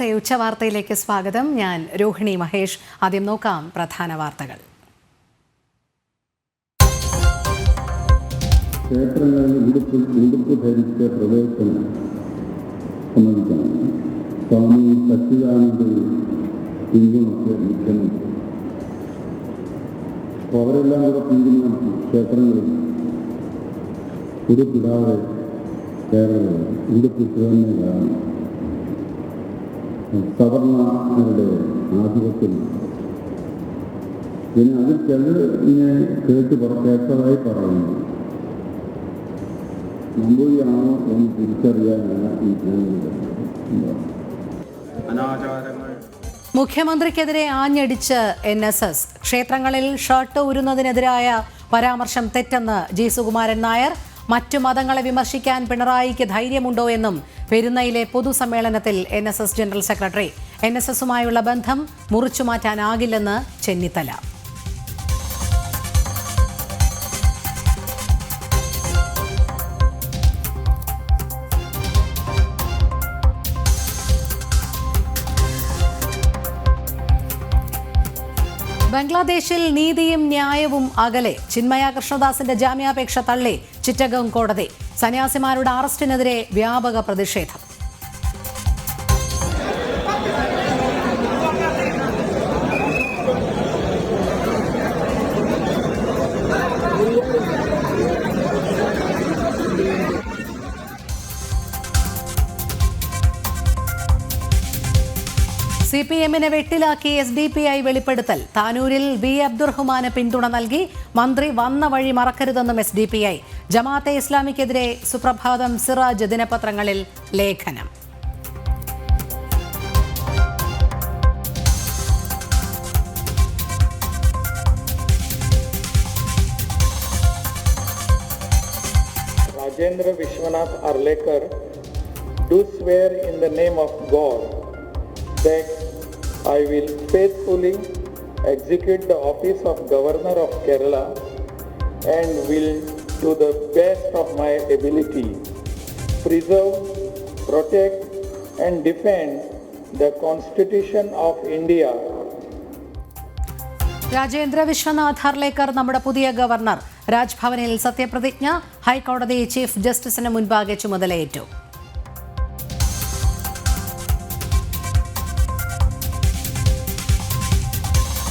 നമസ്തേ, ഉച്ചവാർത്തയിലേക്ക് സ്വാഗതം. ഞാൻ രോഹിണി മഹേഷ്. ആദ്യം നോക്കാം പ്രധാന വാർത്തകൾ. ക്ഷേത്രങ്ങളിൽ ഉടുപ്പ് ധരിച്ച പ്രവേശനം സംബന്ധിച്ചാണ് സ്വാമി സച്ചിദാനന്ദയും പിന്തുണച്ച് മുഖ്യമന്ത്രി. അപ്പോൾ അവരെല്ലാം കൂടെ പിന്തുണ ക്ഷേത്രങ്ങളിൽ ഉടുപ്പിടാതെ കേരളത്തിൽ ഉടുപ്പിട്ട് തന്നെ കാണും. സവർണരുടെ ആധിപത്യം. പിന്നെ അതിൽ ചിലതിനെ കേട്ടതായി പറയുന്നു. നമ്പൂതിരിയാണോ എന്ന് തിരിച്ചറിയാനാണ് ഈ അനാചാരങ്ങൾ. മുഖ്യമന്ത്രിക്കെതിരെ ആഞ്ഞടിച്ച് NSS. ക്ഷേത്രങ്ങളിൽ ഷർട്ട് ഊരുന്നതിനെതിരായ പരാമർശം തെറ്റെന്ന് ജി സുകുമാരൻ നായർ. മറ്റു മതങ്ങളെ വിമർശിക്കാൻ പിണറായിക്ക് ധൈര്യമുണ്ടോ എന്നും പെരുന്നയിലെ പൊതുസമ്മേളനത്തിൽ NSS ജനറൽ സെക്രട്ടറി. NSSുമായുള്ള ബന്ധം മുറിച്ചുമാറ്റാനാകില്ലെന്ന് ചെന്നിത്തല. ബംഗ്ലാദേശിൽ നീതിയും ന്യായവും അകലെ. ചിന്മയ കൃഷ്ണദാസിന്റെ ജാമ്യാപേക്ഷ തള്ളി ചിറ്റഗം കോടതി. സന്യാസിമാരുടെ അറസ്റ്റിനെതിരെ വ്യാപക പ്രതിഷേധം. CPM-നെ വെട്ടിലാക്കി SDPI വെളിപ്പെടുത്തൽ. താനൂരിൽ B. അബ്ദുറഹ്മാന് പിന്തുണ നൽകി. മന്ത്രി വന്ന വഴി മറക്കരുതെന്നും SDPI. ജമാഅത്തെ ഇസ്ലാമിക്കെതിരെ സുപ്രഭാതം, സിറാജ് ദിനപത്രങ്ങളിൽ ലേഖനം. Rajendra Vishwanath Arlekar do swear in the name of God that I will faithfully execute the office of Governor of Kerala and will, to the best of my ability, preserve, protect and defend the Constitution of India. Rajendra Vishwanath Arlekar നമ്മുടെ പുതിയ governor. രാജ്ഭവനിൽ സത്യപ്രതിജ്ഞ. ഹൈക്കോടതി chief ജസ്റ്റിസിന് മുൻപാകെ ചുമതലയേറ്റു.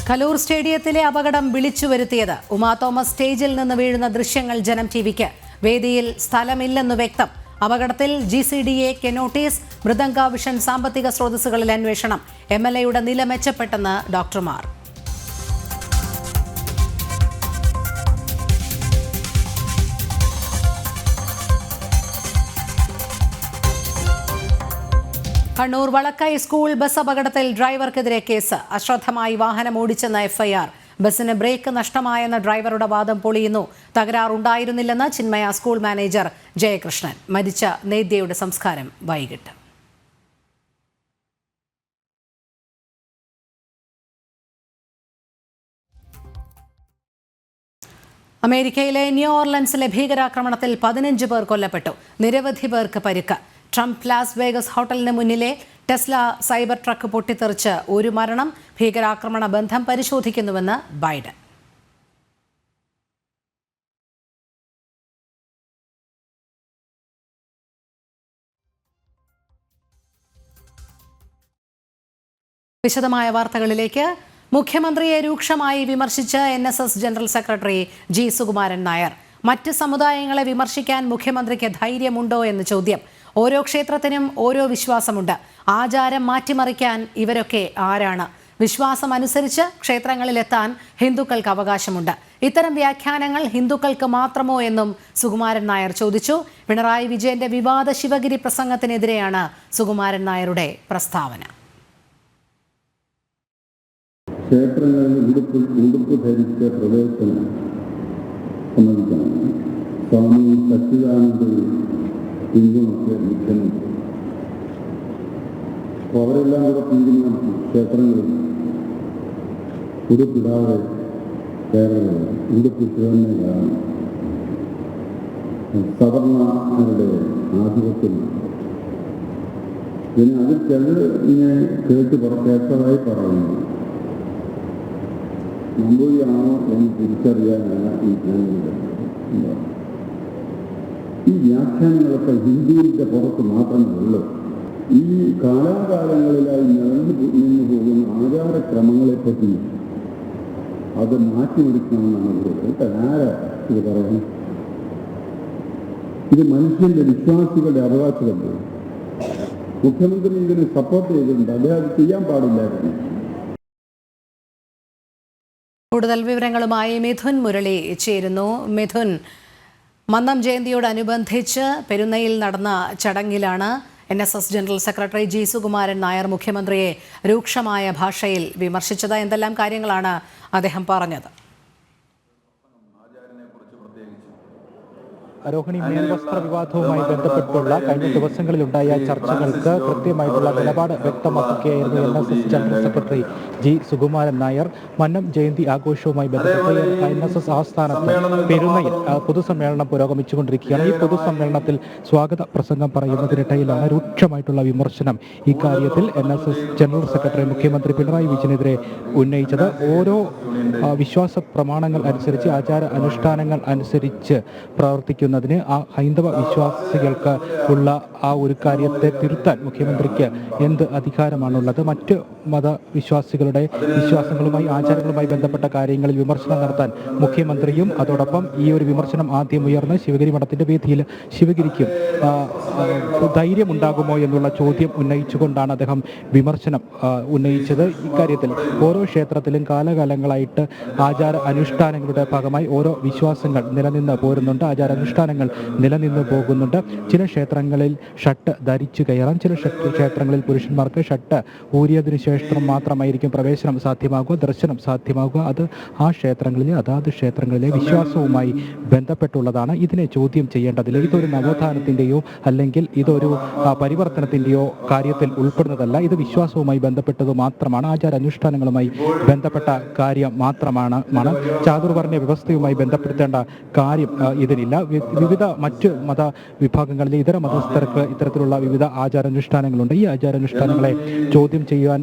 കലൂർ സ്റ്റേഡിയത്തിലെ അപകടം വിളിച്ചു വരുത്തിയത്. ഉമാ തോമസ് സ്റ്റേജിൽ നിന്ന് വീഴുന്ന ദൃശ്യങ്ങൾ ജനം TVക്ക്. വേദിയിൽ സ്ഥലമില്ലെന്ന് വ്യക്തം. അപകടത്തിൽ GCDAക്ക് നോട്ടീസ്. മൃദംഗ വിഷൻ സാമ്പത്തിക സ്രോതസ്സുകളിൽ അന്വേഷണം. MLAയുടെ നില മെച്ചപ്പെട്ടെന്ന് ഡോക്ടർമാർ. കണ്ണൂർ വളക്കൈ സ്കൂൾ ബസ് അപകടത്തിൽ ഡ്രൈവർക്കെതിരെ കേസ്. അശ്രദ്ധമായി വാഹനം ഓടിച്ചെന്ന FIR. ബസിന് ബ്രേക്ക് നഷ്ടമായെന്ന ഡ്രൈവറുടെ വാദം പൊളിയുന്നു. തകരാറുണ്ടായിരുന്നില്ലെന്ന് ചിന്മയ സ്കൂൾ മാനേജർ ജയകൃഷ്ണൻ. മരിച്ച നേദ്യയുടെ സംസ്കാരം വൈകിട്ട്. അമേരിക്കയിലെ ന്യൂ ഓർലൻസിലെ ഭീകരാക്രമണത്തിൽ 15 പേർ കൊല്ലപ്പെട്ടു. നിരവധി പേർക്ക് പരിക്ക്. ട്രംപ് ലാസ് വേഗസ് ഹോട്ടലിന് മുന്നിലെ ടെസ്ല സൈബർ ട്രക്ക് പൊട്ടിത്തെറിച്ച് 1 മരണം. ഭീകരാക്രമണ ബന്ധം പരിശോധിക്കുന്നുവെന്ന് ബൈഡൻ. വിശദമായ വാർത്തകളിലേക്ക്. മുഖ്യമന്ത്രിയെ രൂക്ഷമായി വിമർശിച്ച് NSS general secretary G Sukumaran Nair. മറ്റ് സമുദായങ്ങളെ വിമർശിക്കാൻ മുഖ്യമന്ത്രിക്ക് ധൈര്യമുണ്ടോ എന്ന് ചോദ്യം. ഓരോ ക്ഷേത്രത്തിനും ഓരോ വിശ്വാസമുണ്ട്. ആചാരം മാറ്റിമറിക്കാൻ ഇവരൊക്കെ ആരാണ്? വിശ്വാസം അനുസരിച്ച് ക്ഷേത്രങ്ങളിലെത്താൻ ഹിന്ദുക്കൾക്ക് അവകാശമുണ്ട്. ഇത്തരം വ്യാഖ്യാനങ്ങൾ ഹിന്ദുക്കൾക്ക് മാത്രമോ എന്നും സുകുമാരൻ നായർ ചോദിച്ചു. പിണറായി വിജയന്റെ വിവാദ ശിവഗിരി പ്രസംഗത്തിനെതിരെയാണ് സുകുമാരൻ നായരുടെ പ്രസ്താവന. ക്ഷേത്രങ്ങളിൽ ഉടുപ്പ് ധരിച്ച പ്രവേശനം സംബന്ധിച്ചാണ് സ്വാമി സച്ചിദാനന്ദയും പിന്തുണച്ച് മുഖ്യമന്ത്രി. അപ്പോൾ അവരെല്ലാം കൂടെ പിന്തുണ ക്ഷേത്രങ്ങളിൽ ഉടുപ്പിടാതെ കേരളത്തിൽ ഉടുപ്പിട്ട് തന്നെ കാണും. സവർണരുടെ ആധിപത്യം. പിന്നെ അത് ചിലർ ഇങ്ങനെ കേട്ടതായി പറയുന്നു. നമ്പൂതിരിയാണോ എന്ന് തിരിച്ചറിയാനാണ് ഈ ചോദ്യം. ഈ വ്യാഖ്യാനങ്ങളൊക്കെ ഹിന്ദുവിൻ്റെ പുറത്ത് മാത്രമേ ഉള്ളൂ. ഈ കാലാകാലങ്ങളിലായി നിന്നു പോകുന്ന ആചാരക്രമങ്ങളെപ്പറ്റി അത് മാറ്റിമറിക്കണമെന്നാണ് ഇത്. ആരാ ഇത് പറയുന്നത്? ഇത് മനുഷ്യന്റെ വിശ്വാസികളുടെ അവകാശമല്ലേ? മുഖ്യമന്ത്രി ഇതിന് സപ്പോർട്ട് ചെയ്തിട്ടുണ്ട്. അദ്ദേഹം അത് ചെയ്യാൻ പാടില്ലായിരുന്നു. കൂടുതൽ വിവരങ്ങളുമായി മിഥുൻ മുരളി ചേരുന്നു. മിഥുൻ, മന്നം ജയന്തിയോടനുബന്ധിച്ച് പെരുന്നയിൽ നടന്ന ചടങ്ങിലാണ് NSS general secretary G Sukumaran Nair മുഖ്യമന്ത്രിയെ രൂക്ഷമായ ഭാഷയിൽ വിമർശിച്ചത്. എന്തെല്ലാം കാര്യങ്ങളാണ് അദ്ദേഹം പറഞ്ഞത്? രോഹിണി, മേൽവസ്ത്ര വിവാദവുമായി ബന്ധപ്പെട്ടുള്ള കഴിഞ്ഞ ദിവസങ്ങളിലുണ്ടായ ചർച്ചകൾക്ക് കൃത്യമായിട്ടുള്ള നിലപാട് വ്യക്തമാക്കുകയായിരുന്നു NSS general secretary G Sukumaran Nair. Mannam Jayanti ആഘോഷവുമായി ബന്ധപ്പെട്ട് NSS ആസ്ഥാനത്ത് പെരുന്നയിൽ പൊതുസമ്മേളനം പുരോഗമിച്ചുകൊണ്ടിരിക്കുകയാണ്. ഈ പൊതുസമ്മേളനത്തിൽ സ്വാഗത പ്രസംഗം പറയുന്നതിനിടയിലാണ് രൂക്ഷമായിട്ടുള്ള വിമർശനം ഇക്കാര്യത്തിൽ NSS ജനറൽ സെക്രട്ടറി മുഖ്യമന്ത്രി പിണറായി വിജയനെതിരെ ഉന്നയിച്ചത്. ഓരോ വിശ്വാസ പ്രമാണങ്ങൾ അനുസരിച്ച്, ആചാര അനുഷ്ഠാനങ്ങൾ അനുസരിച്ച് പ്രവർത്തിക്കുന്നതിന് ആ ഹൈന്ദവ വിശ്വാസികൾക്ക് ഉള്ള ആ ഒരു കാര്യത്തെ തിരുത്താൻ മുഖ്യമന്ത്രിക്ക് എന്ത് അധികാരമാണുള്ളത്? മറ്റ് മതവിശ്വാസികളുടെ വിശ്വാസങ്ങളുമായി, ആചാരങ്ങളുമായി ബന്ധപ്പെട്ട കാര്യങ്ങളിൽ വിമർശനം നടത്താൻ മുഖ്യമന്ത്രിയും അതോടൊപ്പം ഈ ഒരു വിമർശനം ആദ്യം ഉയർന്ന് ശിവഗിരി മഠത്തിന്റെ വേദിയിൽ ശിവഗിരിക്കും ധൈര്യമുണ്ടാകുമോ എന്നുള്ള ചോദ്യം ഉന്നയിച്ചുകൊണ്ടാണ് അദ്ദേഹം വിമർശനം ഉന്നയിച്ചത്. ഇക്കാര്യത്തിൽ ഓരോ ക്ഷേത്രത്തിലും കാലകാലങ്ങളായിട്ട് ആചാര അനുഷ്ഠാനങ്ങളുടെ ഭാഗമായി ഓരോ വിശ്വാസങ്ങൾ നിലനിന്ന് പോരുന്നുണ്ട്, ആചാര അനുഷ്ഠാനങ്ങൾ നിലനിന്ന് പോകുന്നുണ്ട്. ചില ക്ഷേത്രങ്ങളിൽ ഷട്ട് ധരിച്ചു കയറാം, ചില ക്ഷേത്രങ്ങളിൽ പുരുഷന്മാർക്ക് ഷട്ട് ഊരിയതിനു ശേഷം മാത്രമായിരിക്കും പ്രവേശനം സാധ്യമാകുക, ദർശനം സാധ്യമാകുക. അത് ആ ക്ഷേത്രങ്ങളിലെ അതാത് ക്ഷേത്രങ്ങളിലെ വിശ്വാസവുമായി ബന്ധപ്പെട്ടുള്ളതാണ്. ഇതിനെ ചോദ്യം ചെയ്യേണ്ടതില്ല. ഇതൊരു നവോത്ഥാനത്തിൻ്റെയോ അല്ലെങ്കിൽ ഇതൊരു പരിവർത്തനത്തിൻ്റെയോ കാര്യത്തിൽ ഉൾപ്പെടുന്നതല്ല. ഇത് വിശ്വാസവുമായി ബന്ധപ്പെട്ടത് മാത്രമാണ്, ആചാര അനുഷ്ഠാനങ്ങളുമായി ബന്ധപ്പെട്ട കാര്യം മാത്രമാണ്. ചാതുർവർണ്ണ വ്യവസ്ഥയുമായി ബന്ധപ്പെടുത്തേണ്ട കാര്യം ഇതിനില്ല. വിവിധ മറ്റ് മത വിഭാഗങ്ങളിലെ ഇതര മതസ്ഥർക്ക് ഇത്തരത്തിലുള്ള വിവിധ ആചാരാനുഷ്ഠാനങ്ങളുണ്ട്. ഈ ആചാരാനുഷ്ഠാനങ്ങളെ ചോദ്യം ചെയ്യാൻ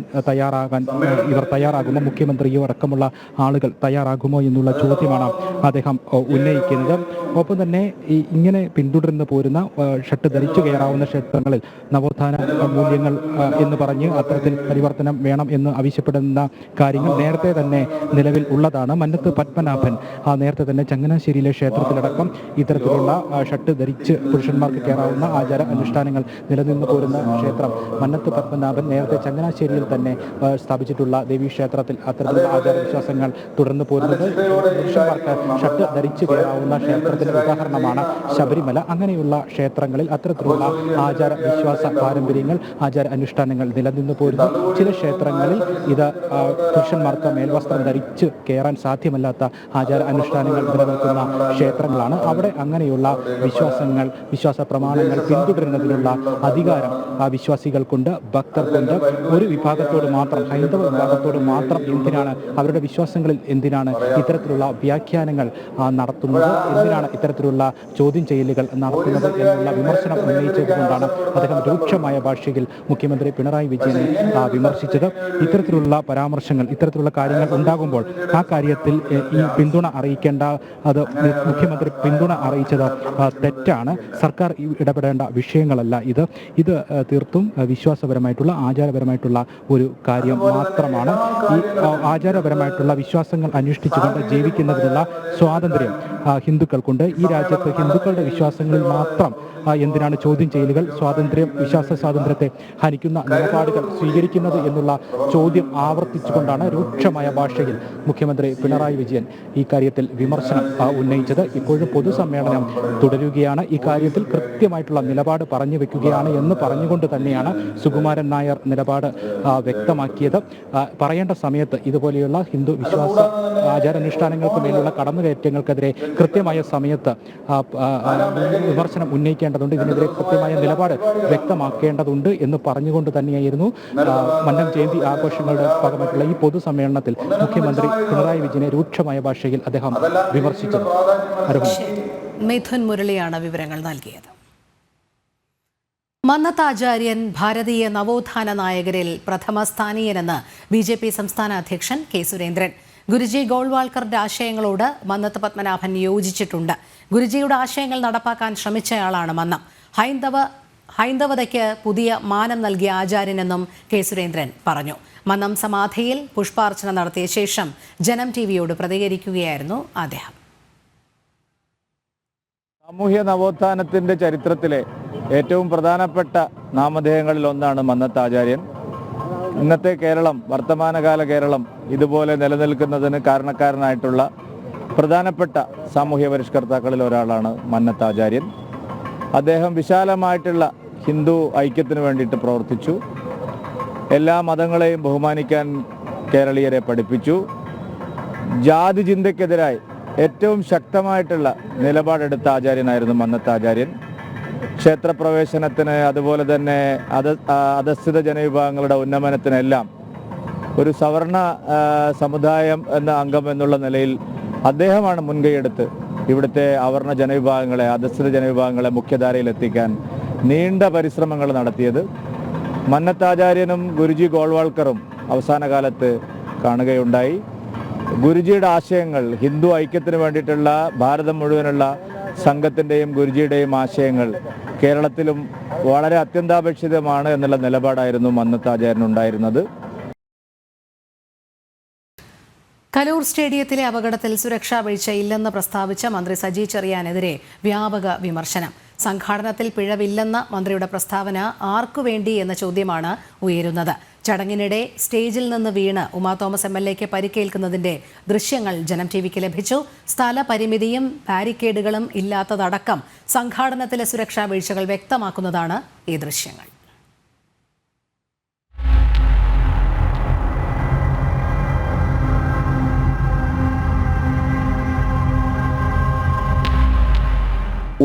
ഇവർ തയ്യാറാകുമോ? മുഖ്യമന്ത്രിയോ അടക്കമുള്ള ആളുകൾ തയ്യാറാകുമോ എന്നുള്ള ചോദ്യമാണ് അദ്ദേഹം ഉന്നയിക്കുന്നത്. ഒപ്പം തന്നെ ഇങ്ങനെ പിന്തുടർന്ന് പോരുന്ന ഷട്ട് ധരിച്ചു കയറാവുന്ന ക്ഷേത്രങ്ങളിൽ നവോത്ഥാന മൂല്യങ്ങൾ എന്ന് പറഞ്ഞ് അത്തരത്തിൽ പരിവർത്തനം വേണം എന്ന് ആവശ്യപ്പെടുന്ന കാര്യങ്ങൾ നേരത്തെ തന്നെ നിലവിൽ ഉള്ളതാണ്. മന്നത്ത് പത്മനാഭൻ നേരത്തെ തന്നെ ചങ്ങനാശ്ശേരിയിലെ ക്ഷേത്രത്തിലടക്കം ഇത്തരത്തിലുള്ള ഷട്ട് ധരിച്ച് പുരുഷന്മാർക്ക് കയറാവുന്ന ആചാര അനുഷ്ഠാനങ്ങൾ നിലനിന്ന് പോരുന്ന ക്ഷേത്രം മന്നത്ത് പത്മനാഭൻ നേരത്തെ ചങ്ങനാശ്ശേരിയിൽ തന്നെ സ്ഥാപിച്ചിട്ടുള്ള ദേവീക്ഷേത്രത്തിൽ അത്തരത്തിലുള്ള ആചാരവിശ്വാസങ്ങൾ തുടർന്ന് പോരുന്നത്. പുരുഷന്മാർക്ക് ഷട്ട് ധരിച്ചു കയറാവുന്ന ക്ഷേത്രത്തിന്റെ ഉദാഹരണമാണ് ശബരിമല. അങ്ങനെയുള്ള ക്ഷേത്രങ്ങളിൽ അത്തരത്തിലുള്ള ആചാര വിശ്വാസ പാരമ്പര്യങ്ങൾ, ആചാര അനുഷ്ഠാനങ്ങൾ നിലനിന്ന് പോരുന്നു. ചില ക്ഷേത്രങ്ങളിൽ ഇത് പുരുഷന്മാർക്ക് മേൽവസ്ത്രം ധരിച്ച് കയറാൻ സാധ്യമല്ലാത്ത ആചാര അനുഷ്ഠാനങ്ങൾ നിലനിൽക്കുന്ന ക്ഷേത്രങ്ങളാണ്. അവിടെ അങ്ങനെയുള്ള വിശ്വാസങ്ങൾ, വിശ്വാസ പ്രമാണങ്ങൾ പിന്തുടരുന്നതിനുള്ള അധികാരം ആ വിശ്വാസികൾക്കുണ്ട്, ഭക്തർക്കുണ്ട്. ഒരു വിഭാഗത്തോട് മാത്രം, ഹൈന്ദവ വിഭാഗത്തോട് മാത്രം എന്തിനാണ്, അവരുടെ വിശ്വാസങ്ങളിൽ എന്തിനാണ് ഇത്തരത്തിലുള്ള വ്യാഖ്യാനങ്ങൾ നടത്തുന്നത്, എന്തിനാണ് ഇത്തരത്തിലുള്ള ചോദ്യം ചെയ്യലുകൾ നടത്തുന്നത് എന്നുള്ള വിമർശനം ഉന്നയിച്ചതുകൊണ്ടാണ് അദ്ദേഹം രൂക്ഷമായ ഭാഷയിൽ മുഖ്യമന്ത്രി പിണറായി വിജയനെ വിമർശിച്ചത്. ഇത്തരത്തിലുള്ള പരാമർശങ്ങൾ, ഇത്തരത്തിലുള്ള കാര്യങ്ങൾ ഉണ്ടാകുമ്പോൾ ആ കാര്യത്തിൽ ഈ പിന്തുണ അറിയിക്കേണ്ട, അത് മുഖ്യമന്ത്രി പിന്തുണ അറിയിച്ചത് തെറ്റാണ്. സർക്കാർ ഇടപെടേണ്ട വിഷയങ്ങളല്ല ഇത് തീർത്തും വിശ്വാസപരമായിട്ടുള്ള, ആചാരപരമായിട്ടുള്ള ഒരു കാര്യം മാത്രമാണ്. ഈ ആചാരപരമായിട്ടുള്ള വിശ്വാസങ്ങൾ അനുഷ്ഠിച്ചുകൊണ്ട് ജീവിക്കുന്നതിനുള്ള സ്വാതന്ത്ര്യം ഹിന്ദുക്കൾക്കുണ്ട്. ഈ രാജ്യത്ത് ഹിന്ദുക്കളുടെ വിശ്വാസങ്ങളിൽ മാത്രം എന്തിനാണ് ചോദ്യം ചെയ്യലുകൾ, വിശ്വാസ സ്വാതന്ത്ര്യത്തെ ഹനിക്കുന്ന നിലപാടുകൾ സ്വീകരിക്കുന്നത് എന്നുള്ള ചോദ്യം ആവർത്തിച്ചുകൊണ്ടാണ് രൂക്ഷമായ ഭാഷയിൽ മുഖ്യമന്ത്രി പിണറായി വിജയൻ ഈ കാര്യത്തിൽ വിമർശനം ഉന്നയിച്ചത്. ഇപ്പോഴും പൊതുസമ്മേളനം തുടരുകയാണ്. ഈ കാര്യത്തിൽ കൃത്യമായിട്ടുള്ള നിലപാട് പറഞ്ഞു വെക്കുകയാണ് എന്ന് പറഞ്ഞുകൊണ്ട് തന്നെയാണ് സുകുമാരൻ നായർ നിലപാട് വ്യക്തമാക്കിയത്. പറയേണ്ട സമയത്ത് ഇതുപോലെയുള്ള ഹിന്ദു വിശ്വാസ ആചാരാനുഷ്ഠാനങ്ങൾക്ക് മേലുള്ള കടന്നുകയറ്റങ്ങൾക്കെതിരെ കൃത്യമായ സമയത്ത് വിമർശനം ഉന്നയിക്കേണ്ടതുണ്ട്, ഇതിനെതിരെ കൃത്യമായ നിലപാട് വ്യക്തമാക്കേണ്ടതുണ്ട് എന്ന് പറഞ്ഞുകൊണ്ട് തന്നെയായിരുന്നു മന്നം ജയന്തി ആഘോഷങ്ങളുടെ ഭാഗമായിട്ടുള്ള ഈ പൊതുസമ്മേളനത്തിൽ മുഖ്യമന്ത്രി പിണറായി വിജയനെ രൂക്ഷമായ ഭാഷയിൽ അദ്ദേഹം വിമർശിച്ചത്. മിഥുൻ മുരളിയാണ് വിവരങ്ങൾ നൽകിയത്. മന്നത്താചാര്യൻ ഭാരതീയ നവോത്ഥാന നായകരിൽ പ്രഥമ സ്ഥാനീയനെന്ന് BJP സംസ്ഥാന അധ്യക്ഷൻ കെ സുരേന്ദ്രൻ. ഗുരുജി ഗോൾവാൾക്കറുടെ ആശയങ്ങളോട് മന്നത്ത് പത്മനാഭൻ യോജിച്ചിട്ടുണ്ട്. ഗുരുജിയുടെ ആശയങ്ങൾ നടപ്പാക്കാൻ ശ്രമിച്ചയാളാണ് മന്നം. ഹൈന്ദവതയ്ക്ക് പുതിയ മാനം നൽകിയ ആചാര്യനെന്നും കെ സുരേന്ദ്രൻ പറഞ്ഞു. മന്നം സമാധിയിൽ പുഷ്പാർച്ചന നടത്തിയ ശേഷം ജനം ടിവിയോട് പ്രതികരിക്കുകയായിരുന്നു അദ്ദേഹം. സാമൂഹ്യ നവോത്ഥാനത്തിൻ്റെ ചരിത്രത്തിലെ ഏറ്റവും പ്രധാനപ്പെട്ട നാമധേയങ്ങളിൽ ഒന്നാണ് മന്നത്താചാര്യൻ. ഇന്നത്തെ കേരളം, വർത്തമാനകാല കേരളം ഇതുപോലെ നിലനിൽക്കുന്നതിന് കാരണക്കാരനായിട്ടുള്ള പ്രധാനപ്പെട്ട സാമൂഹ്യ പരിഷ്കർത്താക്കളിൽ ഒരാളാണ് മന്നത്താചാര്യൻ. അദ്ദേഹം വിശാലമായിട്ടുള്ള ഹിന്ദു ഐക്യത്തിന് വേണ്ടിയിട്ട് പ്രവർത്തിച്ചു. എല്ലാ മതങ്ങളെയും ബഹുമാനിക്കാൻ കേരളീയരെ പഠിപ്പിച്ചു. ജാതി ചിന്തയ്ക്കെതിരായി ഏറ്റവും ശക്തമായിട്ടുള്ള നിലപാടെടുത്ത ആചാര്യനായിരുന്നു മന്നത്താചാര്യൻ. ക്ഷേത്രപ്രവേശനത്തിന്, അതുപോലെ തന്നെ അധസ്ഥിത ജനവിഭാഗങ്ങളുടെ ഉന്നമനത്തിനെല്ലാം ഒരു സവർണ സമുദായം എന്ന അംഗം എന്നുള്ള നിലയിൽ അദ്ദേഹമാണ് മുൻകൈയെടുത്ത് ഇവിടുത്തെ അവർണ ജനവിഭാഗങ്ങളെ, അധസ്ഥിത ജനവിഭാഗങ്ങളെ മുഖ്യധാരയിലെത്തിക്കാൻ നീണ്ട പരിശ്രമങ്ങൾ നടത്തിയത്. മന്നത്താചാര്യനും ഗുരുജി ഗോൾവാൾക്കറും അവസാന കാലത്ത് കാണുകയുണ്ടായി. ഗുരുജിയുടെ ആശയങ്ങൾ, ഹിന്ദു ഐക്യത്തിന് വേണ്ടിയിട്ടുള്ള ഭാരതം മുഴുവനുള്ള സംഘത്തിൻ്റെയും ഗുരുജിയുടെയും ആശയങ്ങൾ കേരളത്തിലും വളരെ അത്യന്താപേക്ഷിതമാണ് എന്നുള്ള നിലപാടായിരുന്നു മന്നത്താചാര്യനുണ്ടായിരുന്നത്. കലൂർ സ്റ്റേഡിയത്തിലെ അപകടത്തിൽ സുരക്ഷാ വീഴ്ചയില്ലെന്ന് പ്രസ്താവിച്ച മന്ത്രി സജി ചെറിയാനെതിരെ വ്യാപക വിമർശനം. സംഘാടനത്തിൽ പിഴവില്ലെന്ന മന്ത്രിയുടെ പ്രസ്താവന ആർക്കുവേണ്ടി എന്ന ചോദ്യമാണ് ഉയരുന്നത്. ചടങ്ങിനിടെ സ്റ്റേജിൽ നിന്ന് വീണ് ഉമാ തോമസ് MLAക്ക് പരിക്കേൽക്കുന്നതിന്റെ ദൃശ്യങ്ങൾ ജനം ടിവിക്ക് ലഭിച്ചു. സ്ഥലപരിമിതിയും ബാരിക്കേഡുകളും ഇല്ലാത്തതടക്കം സംഘാടനത്തിലെ സുരക്ഷാ വീഴ്ചകൾ വ്യക്തമാക്കുന്നതാണ് ഈ ദൃശ്യങ്ങൾ.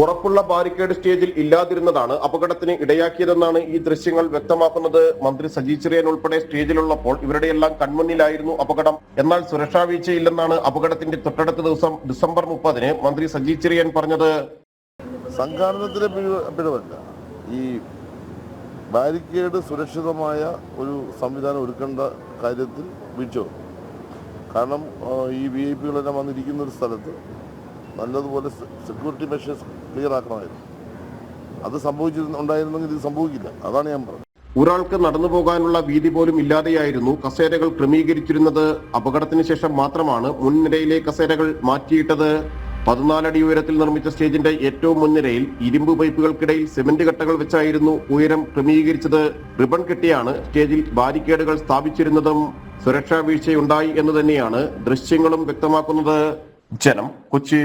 ഉറപ്പുള്ള ബാരിക്കേഡ് സ്റ്റേജിൽ ഇല്ലാതിരുന്നതാണ് അപകടത്തിന് ഇടയാക്കിയതെന്നാണ് ഈ ദൃശ്യങ്ങൾ വ്യക്തമാക്കുന്നത്. മന്ത്രി സജി ചെറിയാൻ ഉൾപ്പെടെ സ്റ്റേജിലുള്ളപ്പോൾ ഇവരുടെയെല്ലാം കൺമുന്നിലായിരുന്നു അപകടം. എന്നാൽ സുരക്ഷാ വീഴ്ചയില്ലെന്നാണ് അപകടത്തിന്റെ തൊട്ടടുത്ത ദിവസം ഡിസംബർ 30 മന്ത്രി സജി ചെറിയാൻ പറഞ്ഞത്. സംഘാടനത്തിലെ പിഴവല്ല, ഈ ബാരിക്കേഡ് സുരക്ഷിതമായ ഒരു സംവിധാനം ഒരുക്കേണ്ട കാര്യത്തിൽ വീഴ്ച വന്നു. കാരണം ഈ VIP വന്നിരിക്കുന്ന ഒരു സ്ഥലത്ത് നല്ലതുപോലെ സെക്യൂരിറ്റി മെഷേഴ്സ് ക്ലിയർ ആക്കണമായിരുന്നു. അത് ഉണ്ടായിരുന്നെങ്കിൽ ഇത് സംഭവിക്കില്ല. അതാണ് ഞാൻ പറഞ്ഞത്. ഒരാൾക്ക് നടന്നു പോകാനുള്ള വീതി പോലും ഇല്ലാതെയായിരുന്നു കസേരകൾ ക്രമീകരിച്ചിരുന്നത്. അപകടത്തിന് ശേഷം മാത്രമാണ് മുൻനിരയിലെ കസേരകൾ മാറ്റിയിട്ടത്. 14 അടി ഉയരത്തിൽ നിർമ്മിച്ച സ്റ്റേജിന്റെ ഏറ്റവും മുൻനിരയിൽ ഇരുമ്പ് പൈപ്പുകൾക്കിടയിൽ സിമന്റ് കട്ടകൾ വെച്ചായിരുന്നു ഉയരം ക്രമീകരിച്ചത്. റിബൺ കെട്ടിയാണ് സ്റ്റേജിൽ ബാരിക്കേഡുകൾ സ്ഥാപിച്ചിരുന്നതും. സുരക്ഷാ വീഴ്ചയുണ്ടായി എന്ന് തന്നെയാണ് ദൃശ്യങ്ങളും വ്യക്തമാക്കുന്നത്. ജനം, കൊച്ചി.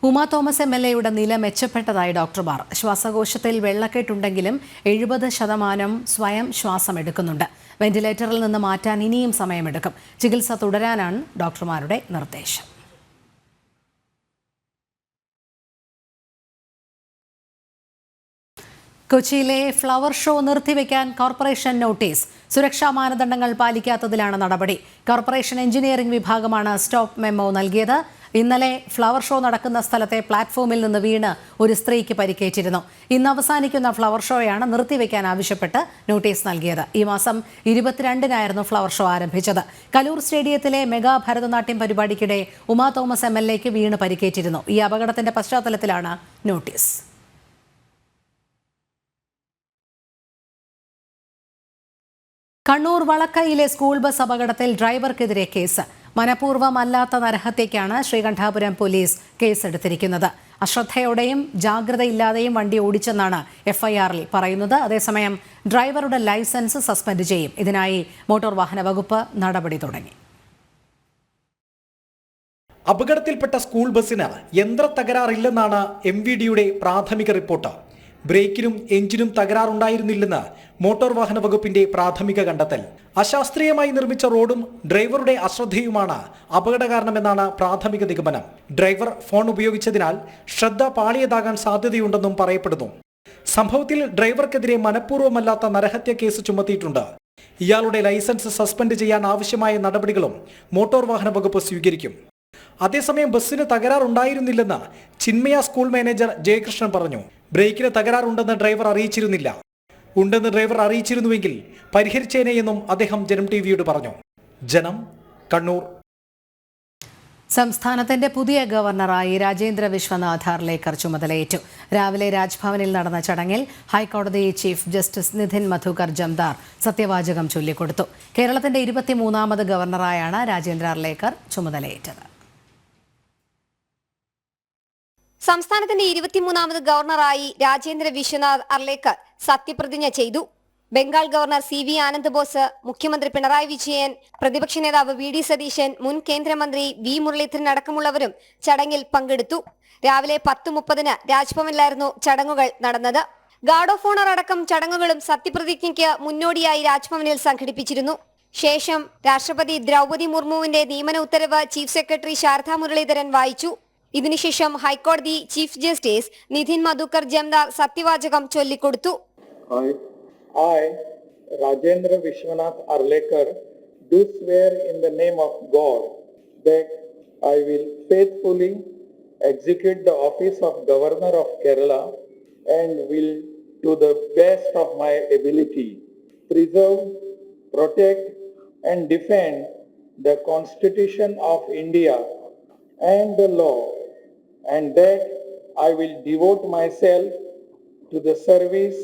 ഉമാ തോമസ് MLAയുടെ നില മെച്ചപ്പെട്ടതായി ഡോക്ടർമാർ. ശ്വാസകോശത്തിൽ വെള്ളക്കെട്ടുണ്ടെങ്കിലും 70% സ്വയം ശ്വാസം എടുക്കുന്നുണ്ട്. വെന്റിലേറ്ററിൽ നിന്ന് മാറ്റാൻ ഇനിയും സമയമെടുക്കും. ചികിത്സ തുടരാനാണ് ഡോക്ടർമാരുടെ നിർദ്ദേശം. കൊച്ചിയിലെ ഫ്ലവർ ഷോ നിർത്തിവെക്കാൻ കോർപ്പറേഷൻ നോട്ടീസ്. സുരക്ഷാ മാനദണ്ഡങ്ങൾ പാലിക്കാത്തതിലാണ് നടപടി. കോർപ്പറേഷൻ എഞ്ചിനീയറിംഗ് വിഭാഗമാണ് സ്റ്റോപ്പ് മെമ്മോ നൽകിയത്. ഇന്നലെ ഫ്ലവർ ഷോ നടക്കുന്ന സ്ഥലത്തെ പ്ലാറ്റ്ഫോമിൽ നിന്ന് വീണ് ഒരു സ്ത്രീക്ക് പരിക്കേറ്റിരുന്നു. ഇന്ന് അവസാനിക്കുന്ന ഫ്ലവർ ഷോയാണ് നിർത്തിവെക്കാൻ ആവശ്യപ്പെട്ട് നോട്ടീസ് നൽകിയത്. ഈ മാസം 22-നായിരുന്നു ഫ്ലവർ ഷോ ആരംഭിച്ചത്. കലൂർ സ്റ്റേഡിയത്തിലെ മെഗാ ഭരതനാട്യം പരിപാടിക്കിടെ ഉമാ തോമസ് MLAക്ക് വീണ് പരിക്കേറ്റിരുന്നു. ഈ അപകടത്തിന്റെ പശ്ചാത്തലത്തിലാണ് നോട്ടീസ്. കണ്ണൂർ വളക്കയിലെ സ്കൂൾ ബസ് അപകടത്തിൽ ഡ്രൈവർക്കെതിരെ കേസ്. മനഃപൂർവ്വമല്ലാത്ത നരഹത്യയ്ക്കാണ് ശ്രീകണ്ഠാപുരം പോലീസ് കേസെടുത്തിരിക്കുന്നത്. അശ്രദ്ധയോടെയും ജാഗ്രതയില്ലാതെയും വണ്ടി ഓടിച്ചെന്നാണ് FIR-ൽ പറയുന്നത്. അതേസമയം ഡ്രൈവറുടെ ലൈസൻസ് സസ്പെൻഡ് ചെയ്യും. ഇതിനായി മോട്ടോർ വാഹന വകുപ്പ് നടപടി തുടങ്ങി. അപകടത്തിൽപ്പെട്ട സ്കൂൾ ബസ്സിന് യന്ത്ര തകരാറില്ലെന്നാണ് MVDയുടെ പ്രാഥമിക റിപ്പോർട്ട്. ബ്രേക്കിനും എഞ്ചിനും തകരാറുണ്ടായിരുന്നില്ലെന്ന് മോട്ടോർ വാഹന വകുപ്പിന്റെ പ്രാഥമിക കണ്ടെത്തൽ. അശാസ്ത്രീയമായി നിർമ്മിച്ച റോഡും ഡ്രൈവറുടെ അശ്രദ്ധയുമാണ് അപകട കാരണമെന്നാണ് പ്രാഥമിക നിഗമനം. ഡ്രൈവർ ഫോൺ ഉപയോഗിച്ചതിനാൽ ശ്രദ്ധ പാളിയതാകാൻ സാധ്യതയുണ്ടെന്നും പറയപ്പെടുന്നു. സംഭവത്തിൽ ഡ്രൈവർക്കെതിരെ മനഃപൂർവ്വമല്ലാത്ത നരഹത്യ കേസ് ചുമത്തിയിട്ടുണ്ട്. ഇയാളുടെ ലൈസൻസ് സസ്പെൻഡ് ചെയ്യാൻ ആവശ്യമായ നടപടികളും മോട്ടോർ വാഹന വകുപ്പ് സ്വീകരിക്കും. അതേസമയം ബസ്സിന് തകരാറുണ്ടായിരുന്നില്ലെന്ന് ചിന്മയ സ്കൂൾ മാനേജർ ജയകൃഷ്ണൻ പറഞ്ഞു. ബ്രേക്കിന് തകരാറുണ്ടെന്ന് ഡ്രൈവർ അറിയിച്ചിരുന്നില്ല. ഉണ്ടെന്ന് ഡ്രൈവർ അറിയിച്ചിരുന്നുവെങ്കിൽ പരിഹരിച്ചേനെ എന്നും അദ്ദേഹം ജനം ടിവിയോട് പറഞ്ഞു. ജനം, കണ്ണൂർ. സംസ്ഥാനത്തിന്റെ പുതിയ ഗവർണറായി രാജേന്ദ്ര വിശ്വനാഥ് അർലേക്കർ ചുമതലയേറ്റു. രാവിലെ രാജ്ഭവനിൽ നടന്ന ചടങ്ങിൽ ഹൈക്കോടതി ചീഫ് ജസ്റ്റിസ് നിധിൻ മധുകർ ജംദാർ സത്യവാചകം ചൊല്ലിക്കൊടുത്തു. കേരളത്തിന്റെ 23ാമത് ഗവർണറായാണ് രാജേന്ദ്ര അർലേക്കർ ചുമതലയേറ്റത്. സംസ്ഥാനത്തിന്റെ 23ാമത് ഗവർണറായി രാജേന്ദ്ര വിശ്വനാഥ് അർലേക്കർ സത്യപ്രതിജ്ഞ ചെയ്തു. Bengal governor CV Anand boss, മുഖ്യമന്ത്രി പിണറായി വിജയൻ, പ്രതിപക്ഷ നേതാവ് VD സതീശൻ, മുൻ കേന്ദ്രമന്ത്രി V മുരളീധരൻ അടക്കമുള്ളവരും ചടങ്ങിൽ പങ്കെടുത്തു. രാവിലെ 10:30 രാജ്ഭവനിലായിരുന്നു ചടങ്ങുകൾ നടന്നത്. ഗാർഡ് ഓഫ് ഓണർ അടക്കം ചടങ്ങുകളും സത്യപ്രതിജ്ഞയ്ക്ക് മുന്നോടിയായി രാജ്ഭവനിൽ സംഘടിപ്പിച്ചിരുന്നു. ശേഷം രാഷ്ട്രപതി ദ്രൗപദി മുർമുവിന്റെ നിയമന ഉത്തരവ് ചീഫ് സെക്രട്ടറി ശാരദാ മുരളീധരൻ വായിച്ചു. ഇതിനുശേഷം ഹൈക്കോടതി ചീഫ് ജസ്റ്റിസ് നിധിൻ മധുകർ ജംദാർ സത്യവാചകം ചൊല്ലിക്കൊടുത്തു. I, Rajendra Vishwanath Arlekar, do swear in the name of God that I will faithfully execute the office of Governor of Kerala and will, to the best of my ability, preserve, protect and defend the Constitution of India and the law, and that I will devote myself to the service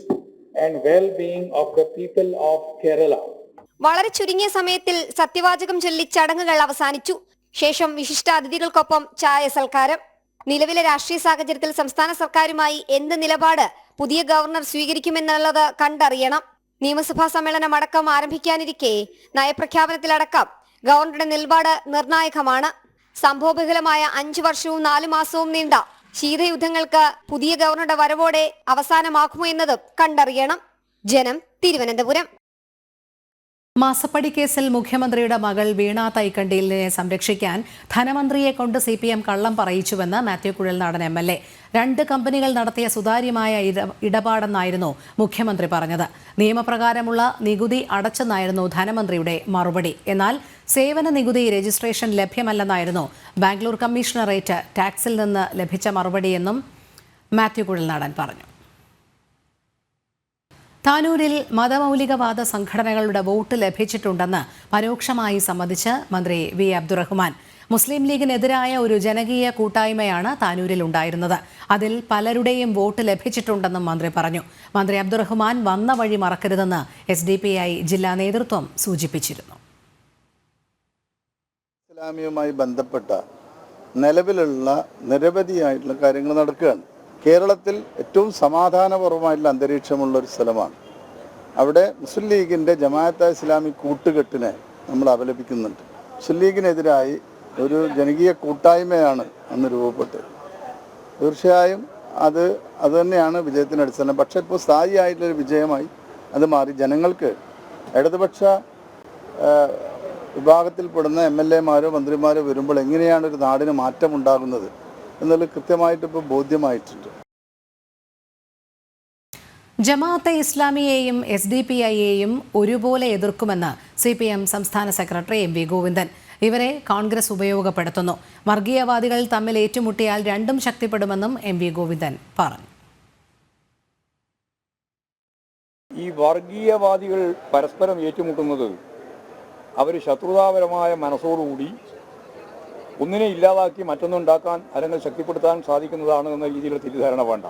and well-being of the people of Kerala. വളരെ ചുരുങ്ങിയ സമയത്തിൽ സത്യവാചകം ചൊല്ലി ചടങ്ങുകൾ അവസാനിച്ചു. ശേഷം വിശിഷ്ട അതിഥികൾക്കൊപ്പം ചായ സൽക്കാരം. നിലവിലെ രാഷ്ട്രീയ സാഹചര്യത്തിൽ സംസ്ഥാന സർക്കാരുമായി എന്ത് നിലപാട് പുതിയ ഗവർണർ സ്വീകരിക്കുമെന്നുള്ളത് കണ്ടറിയണം. നിയമസഭാ സമ്മേളനം അടക്കം ആരംഭിക്കാനിരിക്കെ നയപ്രഖ്യാപനത്തിലടക്കം ഗവർണറുടെ നിലപാട് നിർണായകമാണ്. സംഭവബഹുലമായ 5 വർഷവും 4 മാസവും നീണ്ട ശീതയുദ്ധങ്ങൾക്ക് പുതിയ ഗവർണറുടെ വരവോടെ അവസാനമാകുമോ എന്നതും കണ്ടറിയണം. ജനം, തിരുവനന്തപുരം. മാസപ്പടി കേസിൽ മുഖ്യമന്ത്രിയുടെ മകൾ വീണ തൈക്കണ്ടിലിനെ സംരക്ഷിക്കാൻ ധനമന്ത്രിയെ കൊണ്ട് CPM കള്ളം പറയിച്ചുവെന്ന് മാത്യു കുഴൽനാടൻ MLA. 2 കമ്പനികൾ നടത്തിയ സുതാര്യമായ ഇടപാടെന്നായിരുന്നു മുഖ്യമന്ത്രി പറഞ്ഞത്. നിയമപ്രകാരമുള്ള നികുതി അടച്ചെന്നായിരുന്നു ധനമന്ത്രിയുടെ മറുപടി. എന്നാൽ സേവന നികുതി രജിസ്ട്രേഷൻ ലഭ്യമല്ലെന്നായിരുന്നു ബാംഗ്ലൂർ കമ്മീഷണറേറ്റ് ടാക്സിൽ നിന്ന് ലഭിച്ച മറുപടിയെന്നും മാത്യു കുഴൽനാടൻ പറഞ്ഞു. താനൂരിൽ മതമൗലികവാദ സംഘടനകളുടെ വോട്ട് ലഭിച്ചിട്ടുണ്ടെന്ന് പരോക്ഷമായി സമ്മതിച്ച് മന്ത്രി V അബ്ദുറഹ്മാൻ. മുസ്ലിം ലീഗിനെതിരായ ഒരു ജനകീയ കൂട്ടായ്മയാണ് താനൂരിൽ ഉണ്ടായിരുന്നത്. അതിൽ പലരുടെയും വോട്ട് ലഭിച്ചിട്ടുണ്ടെന്നും മന്ത്രി പറഞ്ഞു. മന്ത്രി അബ്ദുറഹ്മാൻ വന്ന വഴി മറക്കരുതെന്ന് SDPI ജില്ലാ നേതൃത്വം സൂചിപ്പിച്ചിരുന്നു. ഇസ്ലാമിയുമായി ബന്ധപ്പെട്ട നിലവിലുള്ള നിരവധിയായിട്ടുള്ള കാര്യങ്ങൾ നടക്കുകയാണ്. കേരളത്തിൽ ഏറ്റവും സമാധാനപരമായിട്ടുള്ള അന്തരീക്ഷമുള്ള ഒരു സ്ഥലമാണ്. അവിടെ മുസ്ലിം ലീഗിൻ്റെ ജമാഅത്തെ ഇസ്ലാമി കൂട്ടുകെട്ടിനെ നമ്മൾ അപലപിക്കുന്നുണ്ട്. മുസ്ലിം ലീഗിനെതിരായി ഒരു ജനകീയ കൂട്ടായ്മയാണ് അന്ന് രൂപപ്പെട്ടത്. തീർച്ചയായും അത് തന്നെയാണ് വിജയത്തിൻ്റെ അടിസ്ഥാനം. പക്ഷേ ഇപ്പോൾ സ്ഥായിയായിട്ടുള്ളൊരു വിജയമായി അത് മാറി. ജനങ്ങൾക്ക് ഇടതുപക്ഷ വിഭാഗത്തിൽപ്പെടുന്ന MLA-മാരോ മന്ത്രിമാരോ വരുമ്പോൾ എങ്ങനെയാണ് ഒരു നാടിന് മാറ്റമുണ്ടാകുന്നത് എന്നുള്ളത് കൃത്യമായിട്ട് ഇപ്പോൾ ബോധ്യമായിട്ടുണ്ട്. ജമാഅത്തെ ഇസ്ലാമിയെയും SDPIയെയും ഒരുപോലെ എതിർക്കുമെന്ന് CPM സംസ്ഥാന സെക്രട്ടറി MV ഗോവിന്ദൻ. ഇവരെ കോൺഗ്രസ് ഉപയോഗപ്പെടുത്തുന്നു. വർഗീയവാദികൾ തമ്മിൽ ഏറ്റുമുട്ടിയാൽ രണ്ടും ശക്തിപ്പെടുമെന്നും MV ഗോവിന്ദൻ പറഞ്ഞു. ഈ വർഗീയവാദികൾ പരസ്പരം ഏറ്റുമുട്ടുന്നത് അവർ ശത്രുതാപരമായ മനസ്സോടുകൂടി ഒന്നിനെ ഇല്ലാതാക്കി മറ്റൊന്നുണ്ടാക്കാൻ അല്ലെങ്കിൽ ശക്തിപ്പെടുത്താൻ സാധിക്കുന്നതാണ് എന്ന രീതിയിലുള്ള തെറ്റിദ്ധാരണ വേണ്ട.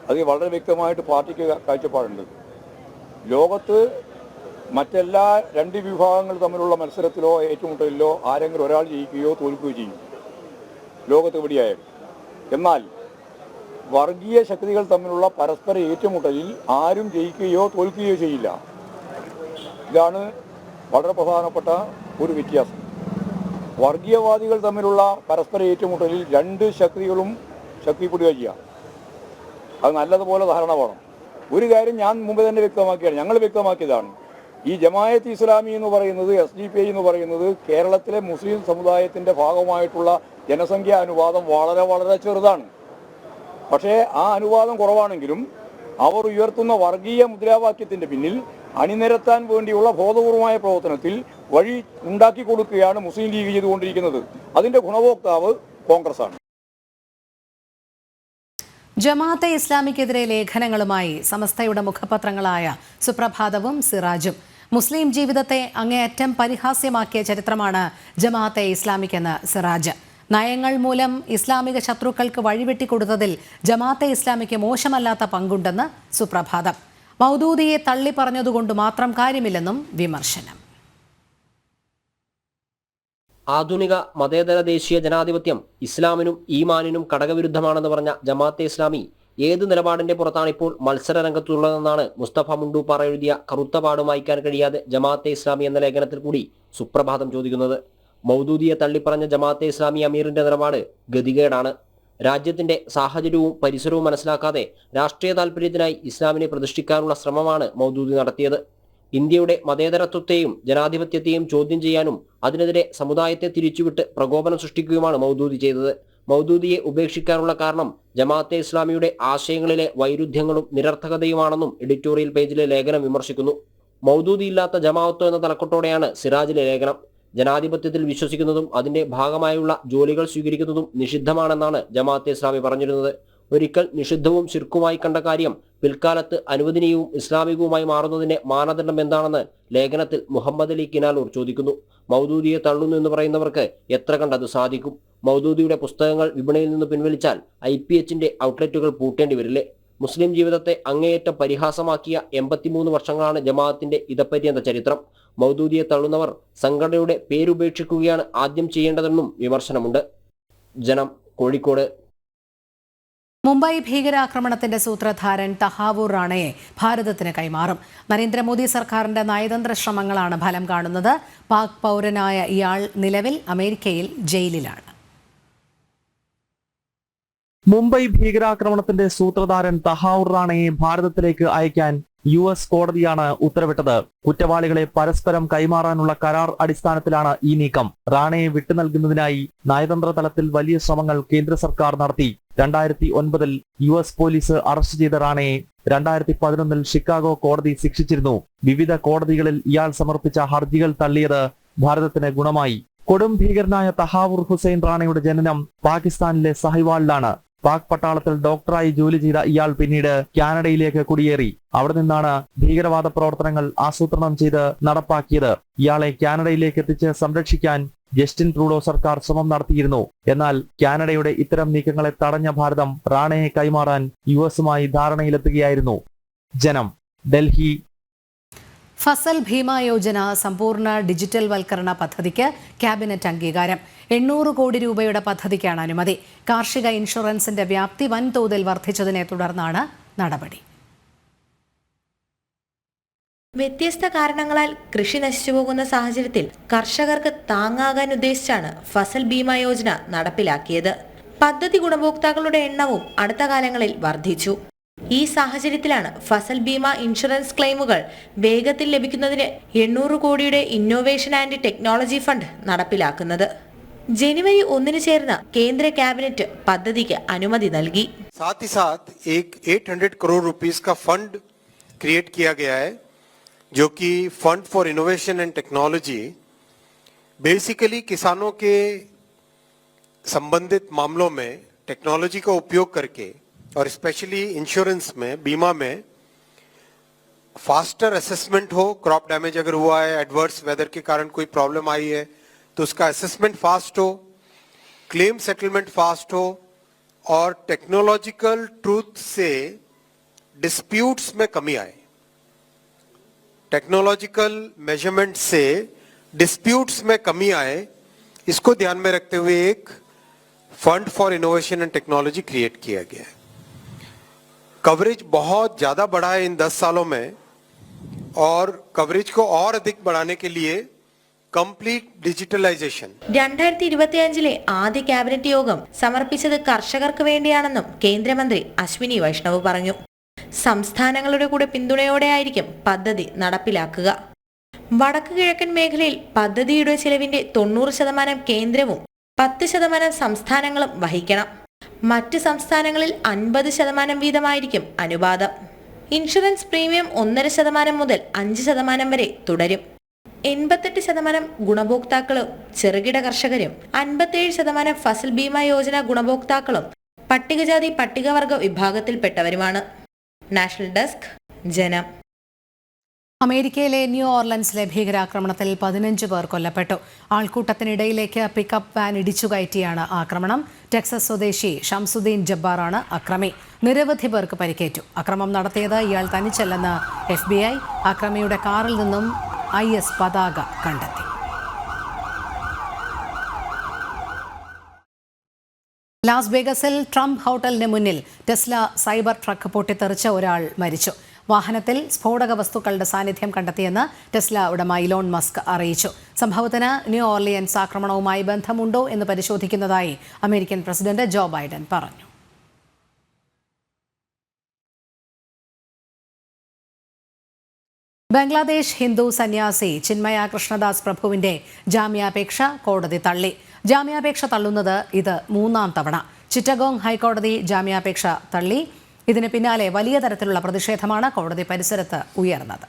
അത് വളരെ വ്യക്തമായിട്ട് പാർട്ടിക്ക് കാഴ്ചപ്പാടുണ്ട്. ലോകത്ത് മറ്റെല്ലാ 2 വിഭാഗങ്ങൾ തമ്മിലുള്ള മത്സരത്തിലോ ഏറ്റുമുട്ടലിലോ ആരെങ്കിലും ഒരാൾ ജയിക്കുകയോ തോൽക്കുകയോ ചെയ്യും, ലോകത്ത് എവിടെയായാലും. എന്നാൽ വർഗീയ ശക്തികൾ തമ്മിലുള്ള പരസ്പര ഏറ്റുമുട്ടലിൽ ആരും ജയിക്കുകയോ തോൽക്കുകയോ ചെയ്യില്ല. ഇതാണ് വളരെ പ്രധാനപ്പെട്ട ഒരു വ്യത്യാസം. വർഗീയവാദികൾ തമ്മിലുള്ള പരസ്പര ഏറ്റുമുട്ടലിൽ 2 ശക്തികളും ശക്തിപ്പെടുക ചെയ്യുക. അത് നല്ലതുപോലെ ധാരണ വേണം. ഒരു കാര്യം ഞാൻ മുമ്പ് തന്നെ വ്യക്തമാക്കിയാണ്, ഞങ്ങൾ വ്യക്തമാക്കിയതാണ്. ഈ ജമാഅത്ത് ഇസ്ലാമി എന്ന് പറയുന്നത്, SDPI എന്ന് പറയുന്നത് കേരളത്തിലെ മുസ്ലിം സമുദായത്തിൻ്റെ ഭാഗമായിട്ടുള്ള ജനസംഖ്യാ അനുപാതം വളരെ വളരെ ചെറുതാണ്. പക്ഷേ ആ അനുപാതം കുറവാണെങ്കിലും അവർ ഉയർത്തുന്ന വർഗീയ മുദ്രാവാക്യത്തിൻ്റെ പിന്നിൽ അണിനിരത്താൻ വേണ്ടിയുള്ള ബോധപൂർവമായ പ്രവർത്തനത്തിൽ വഴി ഉണ്ടാക്കി കൊടുക്കുകയാണ് മുസ്ലിം ലീഗ് ചെയ്തുകൊണ്ടിരിക്കുന്നത്. അതിൻ്റെ ഗുണഭോക്താവ് കോൺഗ്രസ് ആണ്. ജമാഅത്തെ ഇസ്ലാമിക്കെതിരെ ലേഖനങ്ങളുമായി സമസ്തയുടെ മുഖപത്രങ്ങളായ സുപ്രഭാതവും സിറാജും. മുസ്ലിം ജീവിതത്തെ അങ്ങേയറ്റം പരിഹാസ്യമാക്കിയ ചരിത്രമാണ് ജമാഅത്തെ ഇസ്ലാമിക്കെന്ന് സിറാജ്. നയങ്ങൾ മൂലം ഇസ്ലാമിക ശത്രുക്കൾക്ക് വഴിവെട്ടിക്കൊടുത്തതിൽ ജമാഅത്തെ ഇസ്ലാമിക്ക് മോശമല്ലാത്ത പങ്കുണ്ടെന്ന് സുപ്രഭാതം. മൗദൂദിയെ തള്ളിപ്പറഞ്ഞതുകൊണ്ട് മാത്രം കാര്യമില്ലെന്നും വിമർശനം. ആധുനിക മതേതര ദേശീയ ജനാധിപത്യം ഇസ്ലാമിനും ഈമാനിനും ഘടകവിരുദ്ധമാണെന്ന് പറഞ്ഞ ജമാഅത്തെ ഇസ്ലാമി ഏത് നിലപാടിന്റെ പുറത്താണ് ഇപ്പോൾ മത്സര രംഗത്തുള്ളതെന്നാണ് മുസ്തഫ മുണ്ടൂപ്പാറ എഴുതിയ കറുത്ത പാടും വായിക്കാൻ കഴിയാതെ ജമാഅത്തെ ഇസ്ലാമി എന്ന ലേഖനത്തിൽ കൂടി സുപ്രഭാതം ചോദിക്കുന്നത്. മൗദൂദിയെ തള്ളിപ്പറഞ്ഞ ജമാഅത്തെ ഇസ്ലാമി അമീറിന്റെ നിലപാട് ഗതികേടാണ്. രാജ്യത്തിന്റെ സാഹചര്യവും പരിസരവും മനസ്സിലാക്കാതെ രാഷ്ട്രീയ താൽപര്യത്തിനായി ഇസ്ലാമിനെ പ്രതിഷ്ഠിക്കാനുള്ള ശ്രമമാണ് മൗദൂദി നടത്തിയത്. ഇന്ത്യയുടെ മതേതരത്വത്തെയും ജനാധിപത്യത്തെയും ചോദ്യം ചെയ്യാനും അതിനെതിരെ സമുദായത്തെ തിരിച്ചുവിട്ട് പ്രകോപനം സൃഷ്ടിക്കുകയുമാണ് മൗദൂദി ചെയ്തത്. മൗദൂദിയെ ഉപേക്ഷിക്കാനുള്ള കാരണം ജമാഅത്തെ ഇസ്ലാമിയുടെ ആശയങ്ങളിലെ വൈരുദ്ധ്യങ്ങളും നിരർത്ഥകതയുമാണെന്നും എഡിറ്റോറിയൽ പേജിലെ ലേഖനം വിമർശിക്കുന്നു. മൗദൂദി ഇല്ലാത്ത ജമാഅത്ത് എന്ന തലക്കെട്ടോടെയാണ് സിറാജിലെ ലേഖനം. ജനാധിപത്യത്തിൽ വിശ്വസിക്കുന്നതും അതിന്റെ ഭാഗമായുള്ള ജോലികൾ സ്വീകരിക്കുന്നതും നിഷിദ്ധമാണെന്നാണ് ജമാഅത്തെ ഇസ്ലാമി പറഞ്ഞിരുന്നത്. ഒരിക്കൽ നിഷിദ്ധവും ശിർക്കുമായി കണ്ട കാര്യം പിൽക്കാലത്ത് അനുവദനീയവും ഇസ്ലാമികവുമായി മാറുന്നതിന്റെ മാനദണ്ഡം എന്താണെന്ന് ലേഖനത്തിൽ മുഹമ്മദ് അലി കിനാലൂർ ചോദിക്കുന്നു. മൗദൂദിയെ തള്ളുന്നു എന്ന് പറയുന്നവർക്ക് എത്ര കണ്ടത് സാധിക്കും? മൗദൂദിയുടെ പുസ്തകങ്ങൾ വിപണിയിൽ നിന്ന് പിൻവലിച്ചാൽ IPHന്റെ ഔട്ട്ലെറ്റുകൾ പൂട്ടേണ്ടി വരില്ലേ? മുസ്ലിം ജീവിതത്തെ അങ്ങേയറ്റം പരിഹാസമാക്കിയ 83 വർഷങ്ങളാണ് ജമാഅത്തിന്റെ ഇതപ്പര്യന്ത ചരിത്രം. മൗദൂദിയെ തള്ളുന്നവർ സംഘടനയുടെ പേരുപേക്ഷിക്കുകയാണ് ആദ്യം ചെയ്യേണ്ടതെന്നും വിമർശനമുണ്ട്. ജനം, കോഴിക്കോട്. മുംബൈ ഭീകരാക്രമണത്തിന്റെ സൂത്രധാരൻ തഹാവൂർ റാണയെ ഭാരതത്തിന് കൈമാറും. നരേന്ദ്രമോദി സർക്കാരിന്റെ നയതന്ത്ര ശ്രമങ്ങളാണ് ഫലം കാണുന്നത്. പാക് പൗരനായ ഇയാൾ നിലവിൽ അമേരിക്കയിൽ ജയിലിലാണ്. മുംബൈ ഭീകരാക്രമണത്തിന്റെ സൂത്രധാരൻ തഹാവൂർ റാണയെ ഭാരതത്തിലേക്ക് അയക്കാൻ US കോടതിയാണ് ഉത്തരവിട്ടത്. കുറ്റവാളികളെ പരസ്പരം കൈമാറാനുള്ള കരാർ അടിസ്ഥാനത്തിലാണ് ഈ നീക്കം. റാണയെ വിട്ടുനൽകുന്നതിനായി നയതന്ത്ര തലത്തിൽ വലിയ ശ്രമങ്ങൾ കേന്ദ്ര സർക്കാർ നടത്തി. 2009 US പോലീസ് അറസ്റ്റ് ചെയ്ത റാണയെ 2011 ഷിക്കാഗോ കോടതി ശിക്ഷിച്ചിരുന്നു. വിവിധ കോടതികളിൽ ഇയാൾ സമർപ്പിച്ച ഹർജികൾ തള്ളിയത് ഭാരതത്തിന് ഗുണമായി. കൊടും ഭീകരനായ തഹാവൂർ ഹുസൈൻ റാണയുടെ ജനനം പാകിസ്ഥാനിലെ സഹിവാളിലാണ്. പാക് പട്ടാളത്തിൽ ഡോക്ടറായി ജോലി ചെയ്ത ഇയാൾ പിന്നീട് കാനഡയിലേക്ക് കുടിയേറി. അവിടെ നിന്നാണ് ഭീകരവാദ പ്രവർത്തനങ്ങൾ ആസൂത്രണം ചെയ്ത് നടപ്പാക്കിയത്. ഇയാളെ കാനഡയിലേക്ക് എത്തിച്ച് സംരക്ഷിക്കാൻ ജസ്റ്റിൻ ട്രൂഡോ സർക്കാർ ശ്രമം നടത്തിയിരുന്നു. എന്നാൽ കാനഡയുടെ ഇത്തരം നീക്കങ്ങളെ തടഞ്ഞ ഭാരതം റാണയെ കൈമാറാൻ US-മായി ധാരണയിലെത്തുകയായിരുന്നു. ജനം, ഡൽഹി. ഫസൽ ഭീമാ യോജന സമ്പൂർണ്ണ ഡിജിറ്റൽ വൽക്കരണ പദ്ധതിക്ക് ക്യാബിനറ്റ് അംഗീകാരം. 800 കോടി രൂപയുടെ പദ്ധതിക്കാണ് അനുമതി. കാർഷിക ഇൻഷുറൻസിന്റെ വ്യാപ്തി വൻതോതിൽ വർദ്ധിച്ചതിനെ തുടർന്നാണ് നടപടി. വ്യത്യസ്ത കാരണങ്ങളാൽ കൃഷി നശിച്ചുപോകുന്ന സാഹചര്യത്തിൽ കർഷകർക്ക് താങ്ങാകാൻ ഉദ്ദേശിച്ചാണ് ഫസൽ ഭീമാ യോജന നടപ്പിലാക്കിയത്. പദ്ധതി ഗുണഭോക്താക്കളുടെ എണ്ണവും അടുത്ത കാലങ്ങളിൽ വർദ്ധിച്ചു. ഈ സാഹചര്യത്തിലാണ് ഫസൽ ഭീമ ഇൻഷുറൻസ് ക്ലെയിമുകൾ വേഗത്തിൽ ലഭിക്കുന്നതിന് 800 കോടിയുടെ ഇന്നോവേഷൻ ആൻഡ് ടെക്നോളജി ഫണ്ട് നടപ്പിലാക്കുന്നത്. ജനുവരി 1 ചേർന്ന കേന്ദ്ര ക്യാബിനറ്റ് പദ്ധതിക്ക് അനുമതി നൽകി. साथ ही साथ एक 800 करोड़ रुपीस का फंड क्रिएट किया गया है, जो कि fund for innovation and technology basically किसानों के संबंधित मामलों में टेक्नोलॉजी का उपयोग करके और स्पेशली इंश्योरेंस में, बीमा में फास्टर असेसमेंट हो. क्रॉप डैमेज अगर हुआ है, एडवर्स वेदर के कारण कोई प्रॉब्लम आई है तो उसका असेसमेंट फास्ट हो, क्लेम सेटलमेंट फास्ट हो और टेक्नोलॉजिकल ट्रूथ से डिस्प्यूट्स में कमी आए. टेक्नोलॉजिकल मेजरमेंट से डिस्प्यूट्स में कमी आए, इसको ध्यान में रखते हुए एक fund for innovation and technology create किया गया है. कवरेज बहुत ज्यादा बढ़ा है इन 10 सालों में और कवरेज को और अधिक बढ़ाने के लिए കംപ്ലീറ്റ് ഡിജിറ്റലൈസേഷൻ. 2025 ആദ്യ ക്യാബിനറ്റ് യോഗം സമർപ്പിച്ചത് കർഷകർക്ക് വേണ്ടിയാണെന്നും കേന്ദ്രമന്ത്രി അശ്വിനി വൈഷ്ണവ് പറഞ്ഞു. സംസ്ഥാനങ്ങളുടെ കൂടെ പിന്തുണയോടെയായിരിക്കും പദ്ധതി നടപ്പിലാക്കുക. വടക്ക് കിഴക്കൻ മേഖലയിൽ പദ്ധതിയുടെ ചെലവിന്റെ 90% കേന്ദ്രവും 10% സംസ്ഥാനങ്ങളും വഹിക്കണം. മറ്റ് സംസ്ഥാനങ്ങളിൽ 50% വീതമായിരിക്കും അനുപാതം. ഇൻഷുറൻസ് പ്രീമിയം 1.5% മുതൽ 5% വരെ തുടരും. 88% ഗുണഭോക്താക്കളും ചെറുകിട കർഷകരും, 57% ഫസൽ ഭീമാ യോജന ഗുണഭോക്താക്കളും പട്ടികജാതി പട്ടികവർഗ വിഭാഗത്തിൽപ്പെട്ടവരുമാണ്. നാഷണൽ ഡെസ്ക്, ജനം. അമേരിക്കയിലെ ന്യൂ ഓർലൻസിലെ ഭീകരാക്രമണത്തിൽ 15 പേർ കൊല്ലപ്പെട്ടു. ആൾക്കൂട്ടത്തിനിടയിലേക്ക് പിക്കപ്പ് വാൻ ഇടിച്ചുകയറ്റിയാണ് ആക്രമണം. ടെക്സസ് സ്വദേശി ഷംസുദ്ദീൻ ജബ്ബാറാണ് അക്രമി. നിരവധി പേർക്ക് പരിക്കേറ്റു. അക്രമം നടത്തിയത് ഇയാൾ തനിച്ചല്ലെന്ന് FBI. അക്രമിയുടെ കാറിൽ നിന്നും IS പതാക കണ്ടെത്തി. ലാസ് വേഗസിൽ ട്രംപ് ഹോട്ടലിന് മുന്നിൽ ടെസ്ല സൈബർ ട്രക്ക് പൊട്ടിത്തെറിച്ച് ഒരാൾ മരിച്ചു. വാഹനത്തിൽ സ്ഫോടക വസ്തുക്കളുടെ സാന്നിധ്യം കണ്ടെത്തിയെന്ന് ടെസ്ല ഉടമ ഇലോൺ മസ്ക് അറിയിച്ചു. സംഭവത്തിന് ന്യൂ ഓർലിയൻസ് ആക്രമണവുമായി ബന്ധമുണ്ടോ എന്ന് പരിശോധിക്കുന്നതായി അമേരിക്കൻ പ്രസിഡന്റ് ജോ ബൈഡൻ പറഞ്ഞു. ബംഗ്ലാദേശ് ഹിന്ദു സന്യാസി ചിന്മയ കൃഷ്ണദാസ് പ്രഭുവിന്റെ ജാമ്യാപേക്ഷ കോടതി തള്ളി. ജാമ്യാപേക്ഷ തള്ളുന്നത് ഇത് 3ാം തവണ. ചിറ്റഗോങ് ഹൈക്കോടതി ജാമ്യാപേക്ഷ തള്ളി. ഇതിന് പിന്നാലെ വലിയ തരത്തിലുള്ള പ്രതിഷേധമാണ് കോടതി പരിസരത്ത് ഉയർന്നത്.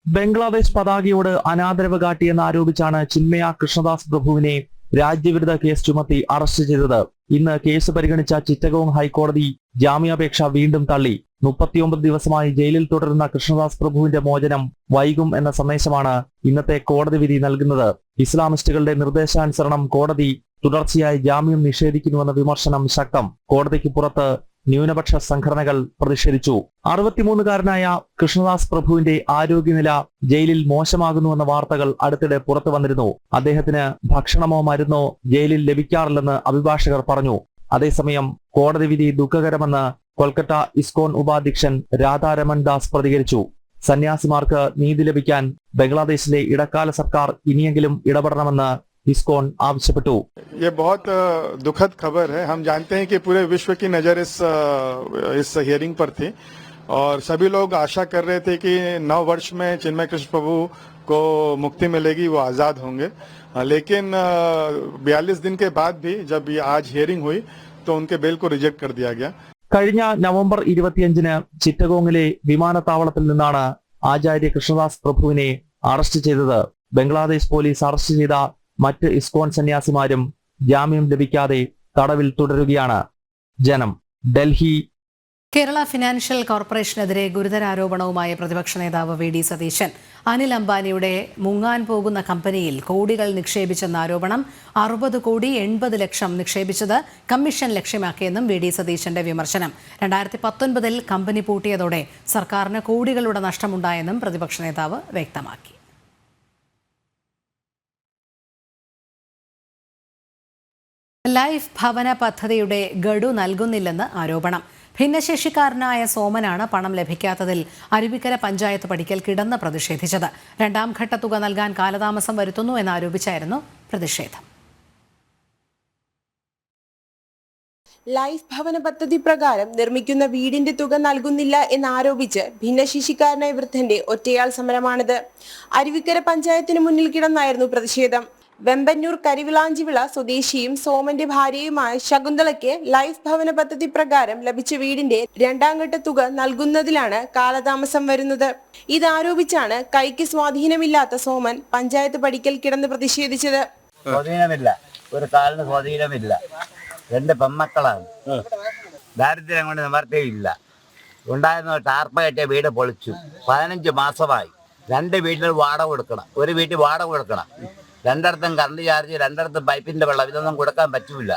ബംഗ്ലാദേശ് പതാകയോട് അനാദരവ് കാട്ടിയെന്ന് ആരോപിച്ചാണ് ചിന്മയ കൃഷ്ണദാസ് പ്രഭുവിനെ രാജ്യവിരുദ്ധ കേസ് ചുമത്തി അറസ്റ്റ് ചെയ്തത്. ഇന്ന് കേസ് പരിഗണിച്ച ചിറ്റഗോങ് ഹൈക്കോടതി ജാമ്യാപേക്ഷ വീണ്ടും തള്ളി. 39 ദിവസമായി ജയിലിൽ തുടരുന്ന കൃഷ്ണദാസ് പ്രഭുവിന്റെ മോചനം വൈകും എന്ന സന്ദേശമാണ് ഇന്നത്തെ കോടതി വിധി നൽകുന്നത്. ഇസ്ലാമിസ്റ്റുകളുടെ നിർദ്ദേശാനുസരണം കോടതി തുടർച്ചയായി ജാമ്യം നിഷേധിക്കുന്നുവെന്ന വിമർശനം ശക്തം. കോടതിക്ക് പുറത്ത് ന്യൂനപക്ഷ സംഘടനകൾ പ്രതിഷേധിച്ചു. 63-കാരനായ കൃഷ്ണദാസ് പ്രഭുവിന്റെ ആരോഗ്യനില ജയിലിൽ മോശമാകുന്നുവെന്ന വാർത്തകൾ അടുത്തിടെ പുറത്തു വന്നിരുന്നു. അദ്ദേഹത്തിന് ഭക്ഷണമോ മരുന്നോ ജയിലിൽ ലഭിക്കാറില്ലെന്ന് അഭിഭാഷകർ പറഞ്ഞു. അതേസമയം കോടതി വിധി ദുഃഖകരമെന്ന് കൊൽക്കത്ത ഇസ്കോൺ ഉപാധ്യക്ഷൻ രാധാരമൺ ദാസ് പ്രതികരിച്ചു. സന്യാസിമാർക്ക് നീതി ലഭിക്കാൻ ബംഗ്ലാദേശിലെ ഇടക്കാല സർക്കാർ ഇനിയെങ്കിലും ഇടപെടണമെന്ന് इस्कॉन आवश्यकता। ये बहुत दुखद खबर है। हम जानते हैं कि पूरे विश्व की नजर इस हियरिंग पर थी और सभी लोग आशा कर रहे थे कि 9 वर्ष में चिन्मय कृष्ण प्रभु को मुक्ति मिलेगी, वो आजाद होंगे। लेकिन 42 दिन के बाद भी जब ये आज हियरिंग हुई तो उनके बेल को रिजेक्ट कर दिया गया। കഴിഞ്ഞ നവംബർ 25-ന് ചിറ്റഗോങ്ങിലെ വിമാനത്താവളത്തിൽ നിന്നാണ് ആചാര്യ കൃഷ്ണദാസ് പ്രഭുവിനെ അറസ്റ്റ് ചെയ്തത്. ബംഗ്ലാദേശ് പോലീസ് അറസ്റ്റ് ചെയ്ത മറ്റ് ഇസ്കോൺ സന്യാസിമാരും ജാമ്യം ലഭിക്കാതെ തടവിൽ തുടരുകയാണ്. ജനം, ഡൽഹി. കേരള ഫിനാൻഷ്യൽ കോർപ്പറേഷനെതിരെ ഗുരുതര ആരോപണവുമായ പ്രതിപക്ഷ നേതാവ് VD സതീശൻ അനിൽ അംബാനിയുടെ മുങ്ങാൻ പോകുന്ന കമ്പനിയിൽ കോടികൾ നിക്ഷേപിച്ചെന്ന ആരോപണം. 60 കോടി 80 ലക്ഷം നിക്ഷേപിച്ചത് കമ്മീഷൻ ലക്ഷ്യമാക്കിയെന്നും VD സതീശന്റെ വിമർശനം. 2019-ൽ കമ്പനി പൂട്ടിയതോടെ സർക്കാരിന് കോടികളുടെ നഷ്ടമുണ്ടായെന്നും പ്രതിപക്ഷ നേതാവ് വ്യക്തമാക്കി. ലൈഫ് ഭവന പദ്ധതിയുടെ ഗഡു നൽകുന്നില്ലെന്ന് ആരോപണം. ഭിന്നശേഷിക്കാരനായ സോമനാണ് പണം ലഭിക്കാത്തതിൽ അരുവിക്കര പഞ്ചായത്ത് പടിക്കൽ കിടന്ന് പ്രതിഷേധിച്ചത്. 2ാം ഘട്ട തുക നൽകാൻ കാലതാമസം വരുത്തുന്നു എന്നാരോപിച്ചായിരുന്നു പ്രതിഷേധം. ലൈഫ് ഭവന പദ്ധതി പ്രകാരം നിർമ്മിക്കുന്ന വീടിന്റെ തുക നൽകുന്നില്ല എന്നാരോപിച്ച് ഭിന്നശേഷിക്കാരനായ വൃദ്ധന്റെ ഒറ്റയാൾ സമരമാണിത്. അരുവിക്കര പഞ്ചായത്തിന് മുന്നിൽ കിടന്നായിരുന്നു പ്രതിഷേധം. വെമ്പന്നൂർ കരിവിളാഞ്ചിവിള സ്വദേശിയും സോമന്റെ ഭാര്യയുമായ ശകുന്തളയ്ക്ക് ലൈഫ് ഭവന പദ്ധതി പ്രകാരം ലഭിച്ച വീടിന്റെ 2ാം ഘട്ട തുക നൽകുന്നതിലാണ് കാലതാമസം വരുന്നത്. ഇതാരോപിച്ചാണ് കൈക്ക് സ്വാധീനമില്ലാത്ത സോമൻ പഞ്ചായത്ത് പടിക്കൽ കിടന്ന് പ്രതിഷേധിച്ചത്. സ്വാധീനമില്ല, ഒരു കാലിന് സ്വാധീനമില്ല. 2 പെമ്മക്കളാണ്. ദാരിദ്ര്യം കൊണ്ട് നിവർത്തിയില്ല. ഉണ്ടായിരുന്ന ടാർപ്പ കെട്ടിയ വീട് പൊളിച്ചു. 15 മാസമായി. 2 വീട്ടിൽ വാടക കൊടുക്കണം, ഒരു വീട്ടിൽ വാടക കൊടുക്കണം. 2 കറണ്ട് ചാർജ്, 2 പൈപ്പിന്റെ വെള്ളം, ഇതൊന്നും കൊടുക്കാൻ പറ്റൂല.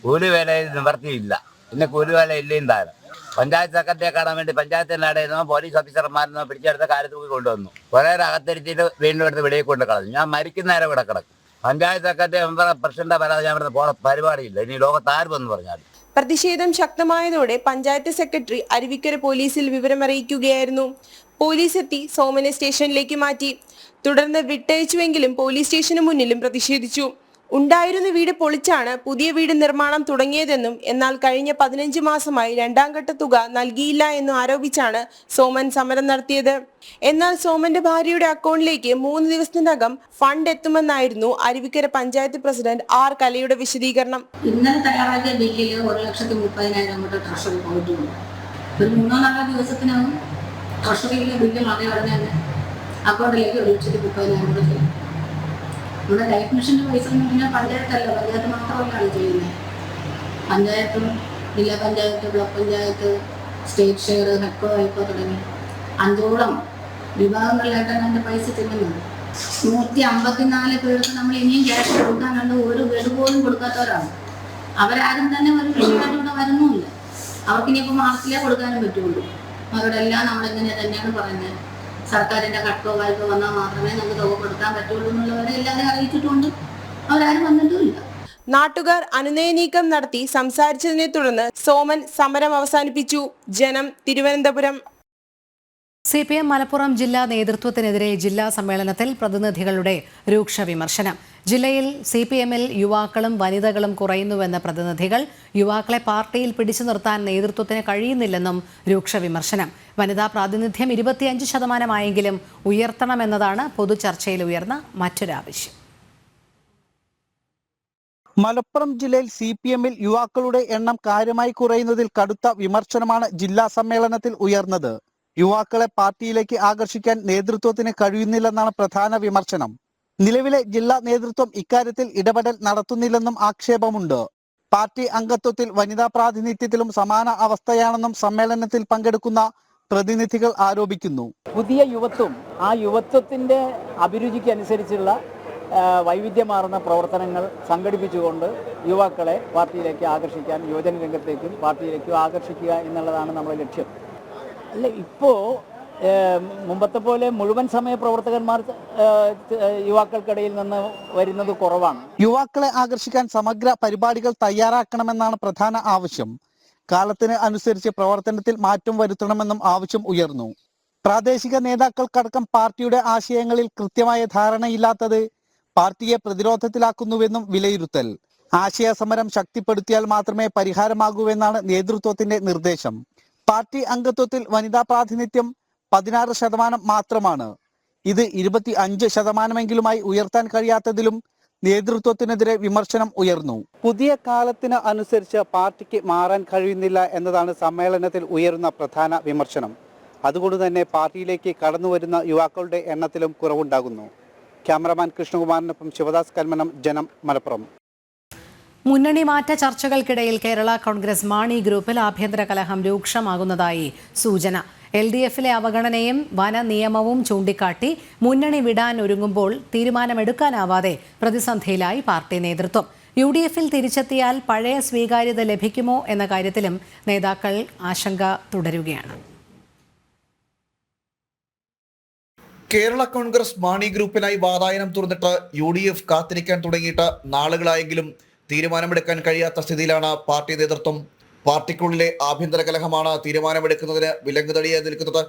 കൂലിവേലയിൽ നിവർത്തിയില്ല. പിന്നെ കൂലിവേല ഇല്ലേയും താരം. പഞ്ചായത്ത് സെക്രട്ടറിയെ കാണാൻ വേണ്ടി പഞ്ചായത്തിനായിരുന്നു പോലീസ് ഓഫീസർമാരെന്നോ പിടിച്ചെടുത്ത കാര്യത്തിൽ കൊണ്ടുവന്നു. കുറേ അകത്തിരുത്തിയിട്ട് വീണ്ടും എടുത്ത് വെളിയിൽ കൊണ്ട് കളഞ്ഞു. ഞാൻ മരിക്കുന്നേരം ഇവിടെ കിടക്കും. പഞ്ചായത്ത് സെക്രട്ടറി മെമ്പർ പ്രസിഡന്റ് വരാതെ ഞാൻ ഇവിടെ പോണ പരിപാടിയില്ല. ഇനി ലോകത്താരുമെന്ന് പറഞ്ഞാൽ. പ്രതിഷേധം ശക്തമായതോടെ പഞ്ചായത്ത് സെക്രട്ടറി അരുവിക്കര പോലീസിൽ വിവരമറിയിക്കുകയായിരുന്നു. പോലീസ് എത്തി സോമനെ സ്റ്റേഷനിലേക്ക് മാറ്റി. തുടർന്ന് വിട്ടയച്ചുവെങ്കിലും പോലീസ് സ്റ്റേഷന് മുന്നിലും പ്രതിഷേധിച്ചു. ഉണ്ടായിരുന്ന വീട് പൊളിച്ചാണ് പുതിയ വീട് നിർമ്മാണം തുടങ്ങിയതെന്നും എന്നാൽ കഴിഞ്ഞ 15 മാസമായി 2ാം ഘട്ട തുക നൽകിയില്ല എന്നും ആരോപിച്ചാണ് സോമൻ സമരം നടത്തിയത്. എന്നാൽ സോമന്റെ ഭാര്യയുടെ അക്കൗണ്ടിലേക്ക് 3 ദിവസത്തിനകം ഫണ്ട് എത്തുമെന്നായിരുന്നു അരുവിക്കര പഞ്ചായത്ത് പ്രസിഡന്റ് R കലയുടെ വിശദീകരണം. ഇന്നലെ തയ്യാറാക്കിയ ബില്ലിൽ 1,30,30,000 അങ്ങോട്ട് ട്രഷറി പോയിട്ടുണ്ട്. ഒരു 3-4 ദിവസത്തിനകം ട്രഷറിയിലെ ബില്ല് അതേ ഉടനെ തന്നെ അക്കൗണ്ടിലേക്ക് 1,30,000 ചെയ്യും. നമ്മുടെ ലൈഫ് മിഷന്റെ പൈസ എന്ന് പറഞ്ഞാൽ പഞ്ചായത്തല്ല, പഞ്ചായത്ത് മാത്രമല്ല അത് ചെയ്യുന്നത്. പഞ്ചായത്തും ജില്ലാ panchayat, block panchayat, state share, ഹെക്കോ ഹെക്കോ തുടങ്ങി 5ഓളം വിഭാഗങ്ങളിലായിട്ടാണ് അതിൻ്റെ പൈസ ചെല്ലുന്നത്. 154 പേർക്ക് നമ്മൾ ഇനിയും ക്യാഷ് കൊടുക്കാനുണ്ട്. ഒരു ഗഡു പോലും കൊടുക്കാത്തവരാണ്. അവരാരും തന്നെ ഒരു വിഷയമായിട്ട് ഇവിടെ വരുന്നുമില്ല. അവർക്കിനിയിപ്പോൾ മാർച്ചിലേ കൊടുക്കാനും പറ്റുള്ളൂ. അവരോടെല്ലാം നമ്മളിങ്ങനെ തന്നെയാണ് പറയുന്നത്. സർക്കാരിൻ്റെ കട്ടോ വായ്പോ വന്നാൽ മാത്രമേ നമുക്ക് തുക കൊടുക്കാൻ പറ്റുള്ളൂ എന്നുള്ളവരെ എല്ലാവരും അറിയിച്ചിട്ടുണ്ട്. അവരാരും വന്നിട്ടുമില്ല. നാട്ടുകാർ അനുനയ നീക്കം നടത്തി സംസാരിച്ചതിനെ തുടർന്ന് സോമൻ സമരം അവസാനിപ്പിച്ചു. ജനം, തിരുവനന്തപുരം. CPM മലപ്പുറം ജില്ലാ നേതൃത്വത്തിനെതിരെ ജില്ലാ സമ്മേളനത്തിൽ പ്രതിനിധികളുടെ രൂക്ഷ വിമർശനം. ജില്ലയിൽ CPMൽ യുവാക്കളും വനിതകളും കുറയുന്നുവെന്ന പ്രതിനിധികൾ, യുവാക്കളെ പാർട്ടിയിൽ പിടിച്ചു നിർത്താൻ നേതൃത്വത്തിന് കഴിയുന്നില്ലെന്നും രൂക്ഷ വിമർശനം. വനിതാ പ്രാതിനിധ്യം 25% ഉയർത്തണമെന്നതാണ് പൊതുചർച്ചയിൽ ഉയർന്ന മറ്റൊരാവശ്യം. മലപ്പുറം ജില്ലയിൽ CPMൽ യുവാക്കളുടെ എണ്ണം കാര്യമായി കുറയുന്നതിൽ കടുത്ത വിമർശനമാണ് ജില്ലാ സമ്മേളനത്തിൽ ഉയർന്നത്. യുവാക്കളെ പാർട്ടിയിലേക്ക് ആകർഷിക്കാൻ നേതൃത്വത്തിന് കഴിയുന്നില്ലെന്നാണ് പ്രധാന വിമർശനം. നിലവിലെ ജില്ലാ നേതൃത്വം ഇക്കാര്യത്തിൽ ഇടപെടൽ നടത്തുന്നില്ലെന്നും ആക്ഷേപമുണ്ട്. പാർട്ടി അംഗത്വത്തിൽ വനിതാ പ്രാതിനിധ്യത്തിലും സമാന അവസ്ഥയാണെന്നും സമ്മേളനത്തിൽ പങ്കെടുക്കുന്ന പ്രതിനിധികൾ ആരോപിക്കുന്നു. പുതിയ യുവത്വം, ആ യുവത്വത്തിന്റെ അഭിരുചിക്ക് അനുസരിച്ചുള്ള വൈവിധ്യമാർന്ന പ്രവർത്തനങ്ങൾ സംഘടിപ്പിച്ചുകൊണ്ട് യുവാക്കളെ പാർട്ടിയിലേക്ക് ആകർഷിക്കാൻ, യുവജന രംഗത്തേക്കും പാർട്ടിയിലേക്കും ആകർഷിക്കുക എന്നുള്ളതാണ് നമ്മുടെ ലക്ഷ്യം. അല്ല, ഇപ്പോൾ മുമ്പത്തെ പോലെ മുഴുവൻ സമയ പ്രവർത്തകന്മാർ യുവാക്കൾക്കിടയിൽ നിന്ന് വരുന്നത് കുറവാണ്. യുവാക്കളെ ആകർഷിക്കാൻ സമഗ്ര പരിപാടികൾ തയ്യാറാക്കണമെന്നാണ് പ്രധാന ആവശ്യം. കാലത്തിന് അനുസരിച്ച് പ്രവർത്തനത്തിൽ മാറ്റം വരുത്തണമെന്നും ആവശ്യം ഉയർന്നു. പ്രാദേശിക നേതാക്കൾക്കടക്കം പാർട്ടിയുടെ ആശയങ്ങളിൽ കൃത്യമായ ധാരണയില്ലാത്തത് പാർട്ടിയെ പ്രതിരോധത്തിലാക്കുന്നുവെന്നും വിലയിരുത്തൽ. ആശയ സമരം ശക്തിപ്പെടുത്തിയാൽ മാത്രമേ പരിഹാരമാകൂവെന്നാണ് നേതൃത്വത്തിന്റെ നിർദ്ദേശം. പാർട്ടി അംഗത്വത്തിൽ വനിതാ പ്രാതിനിധ്യം 16% മാത്രമാണ്. ഇത് 25%മെങ്കിലുമായി ഉയർത്താൻ കഴിയാത്തതിലും നേതൃത്വത്തിനെതിരെ വിമർശനം ഉയർന്നു. പുതിയ കാലത്തിന് അനുസരിച്ച് പാർട്ടിക്ക് മാറാൻ കഴിയുന്നില്ല എന്നതാണ് സമ്മേളനത്തിൽ ഉയരുന്ന പ്രധാന വിമർശനം. അതുകൊണ്ട് തന്നെ പാർട്ടിയിലേക്ക് കടന്നുവരുന്ന യുവാക്കളുടെ എണ്ണത്തിലും കുറവുണ്ടാകുന്നു. ക്യാമറമാൻ കൃഷ്ണകുമാറിനൊപ്പം ശിവദാസ് കൽമനം, ജനം, മലപ്പുറം. മുന്നണി മാറ്റ ചർച്ചകൾക്കിടയിൽ കേരള കോൺഗ്രസ് മാണി ഗ്രൂപ്പിൽ ആഭ്യന്തര കലഹം രൂക്ഷമാകുന്നതായി സൂചന. LDFിലെ അവഗണനയും വന നിയമവും ചൂണ്ടിക്കാട്ടി മുന്നണി വിടാൻ ഒരുങ്ങുമ്പോൾ തീരുമാനമെടുക്കാനാവാതെ പ്രതിസന്ധിയിലായി പാർട്ടി നേതൃത്വം. UDFിൽ തിരിച്ചെത്തിയാൽ പഴയ സ്വീകാര്യത ലഭിക്കുമോ എന്ന കാര്യത്തിലും നേതാക്കൾ ആശങ്ക തുടരുകയാണ്. കേരള കോൺഗ്രസ് മാണി ഗ്രൂപ്പിനായി വാതായനം തുറന്നിട്ട് UDF കാത്തിരിക്കാൻ തുടങ്ങിയിട്ട് നാളുകളായെങ്കിലും തീരുമാനമെടുക്കാൻ കഴിയാത്ത സ്ഥിതിയിലാണ് പാർട്ടി നേതൃത്വം. പാർട്ടിക്കുള്ളിലെ ആഭ്യന്തര കലഹമാണ് തീരുമാനമെടുക്കുന്നതിന് വിലങ്ങുതടിയായി നിൽക്കുന്നത്.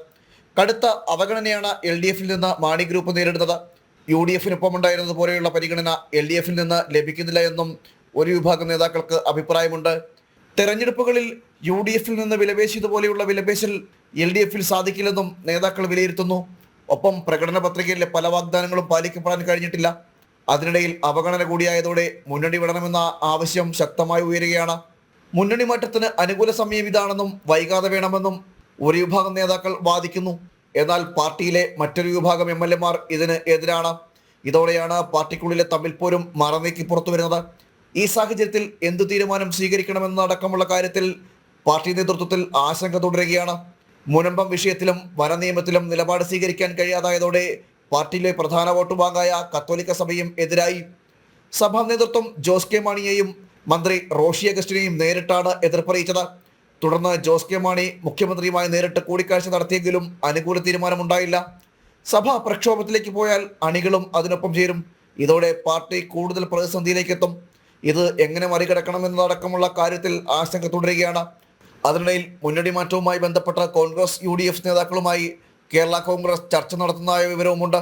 കടുത്ത അവഗണനയാണ് LDFിൽ നിന്ന് മാണി ഗ്രൂപ്പ് നേരിടുന്നത്. UDFിനൊപ്പം ഉണ്ടായിരുന്നത് പോലെയുള്ള പരിഗണന LDFിൽ നിന്ന് ലഭിക്കുന്നില്ല എന്നും ഒരു വിഭാഗം നേതാക്കൾക്ക് അഭിപ്രായമുണ്ട്. തെരഞ്ഞെടുപ്പുകളിൽ UDFിൽ നിന്ന് വിലപേശിയതുപോലെയുള്ള വിലപേശൽ LDFിൽ സാധിക്കില്ലെന്നും നേതാക്കൾ വിലയിരുത്തുന്നു. ഒപ്പം പ്രകടന പത്രികയിലെ പല വാഗ്ദാനങ്ങളും പാലിക്കപ്പെടാൻ കഴിഞ്ഞിട്ടില്ല. അതിനിടയിൽ അവഗണന കൂടിയായതോടെ മുന്നണി വിടണമെന്ന ആവശ്യം ശക്തമായി ഉയരുകയാണ്. മുന്നണി മാറ്റത്തിന് അനുകൂല സമയം ഇതാണെന്നും വൈകാതെ വേണമെന്നും ഒരു വിഭാഗം നേതാക്കൾ വാദിക്കുന്നു. എന്നാൽ പാർട്ടിയിലെ മറ്റൊരു വിഭാഗം MLAമാർ ഇതിന് എതിരാണ്. ഇതോടെയാണ് പാർട്ടിക്കുള്ളിലെ തമ്മിൽപ്പോരും മറനീക്കി പുറത്തു വരുന്നത്. ഈ സാഹചര്യത്തിൽ എന്തു തീരുമാനം സ്വീകരിക്കണമെന്നടക്കമുള്ള കാര്യത്തിൽ പാർട്ടി നേതൃത്വത്തിൽ ആശങ്ക തുടരുകയാണ്. മുനമ്പം വിഷയത്തിലും വനനിയമത്തിലും നിലപാട് സ്വീകരിക്കാൻ കഴിയാതായതോടെ പാർട്ടിയിലെ പ്രധാന വോട്ട് ബാങ്കായ കത്തോലിക്ക സഭയും എതിരായി. സഭാ നേതൃത്വം ജോസ് കെ മാണിയെയും മന്ത്രി റോഷി അഗസ്റ്റിനെയും നേരിട്ടാണ് എതിർപ്പറിയിച്ചത്. തുടർന്ന് ജോസ് കെ മാണി മുഖ്യമന്ത്രിയുമായി നേരിട്ട് കൂടിക്കാഴ്ച നടത്തിയെങ്കിലും അനുകൂല തീരുമാനമുണ്ടായില്ല. സഭ പ്രക്ഷോഭത്തിലേക്ക് പോയാൽ അണികളും അതിനൊപ്പം ചേരും. ഇതോടെ പാർട്ടി കൂടുതൽ പ്രതിസന്ധിയിലേക്ക് എത്തും. ഇത് എങ്ങനെ മറികടക്കണമെന്നതടക്കമുള്ള കാര്യത്തിൽ ആശങ്ക തുടരുകയാണ്. അതിനിടയിൽ മുന്നണി മാറ്റവുമായി ബന്ധപ്പെട്ട കോൺഗ്രസ് UDF നേതാക്കളുമായി കേരള കോൺഗ്രസ് ചർച്ച നടത്തുന്നതായ വിവരവുമുണ്ട്.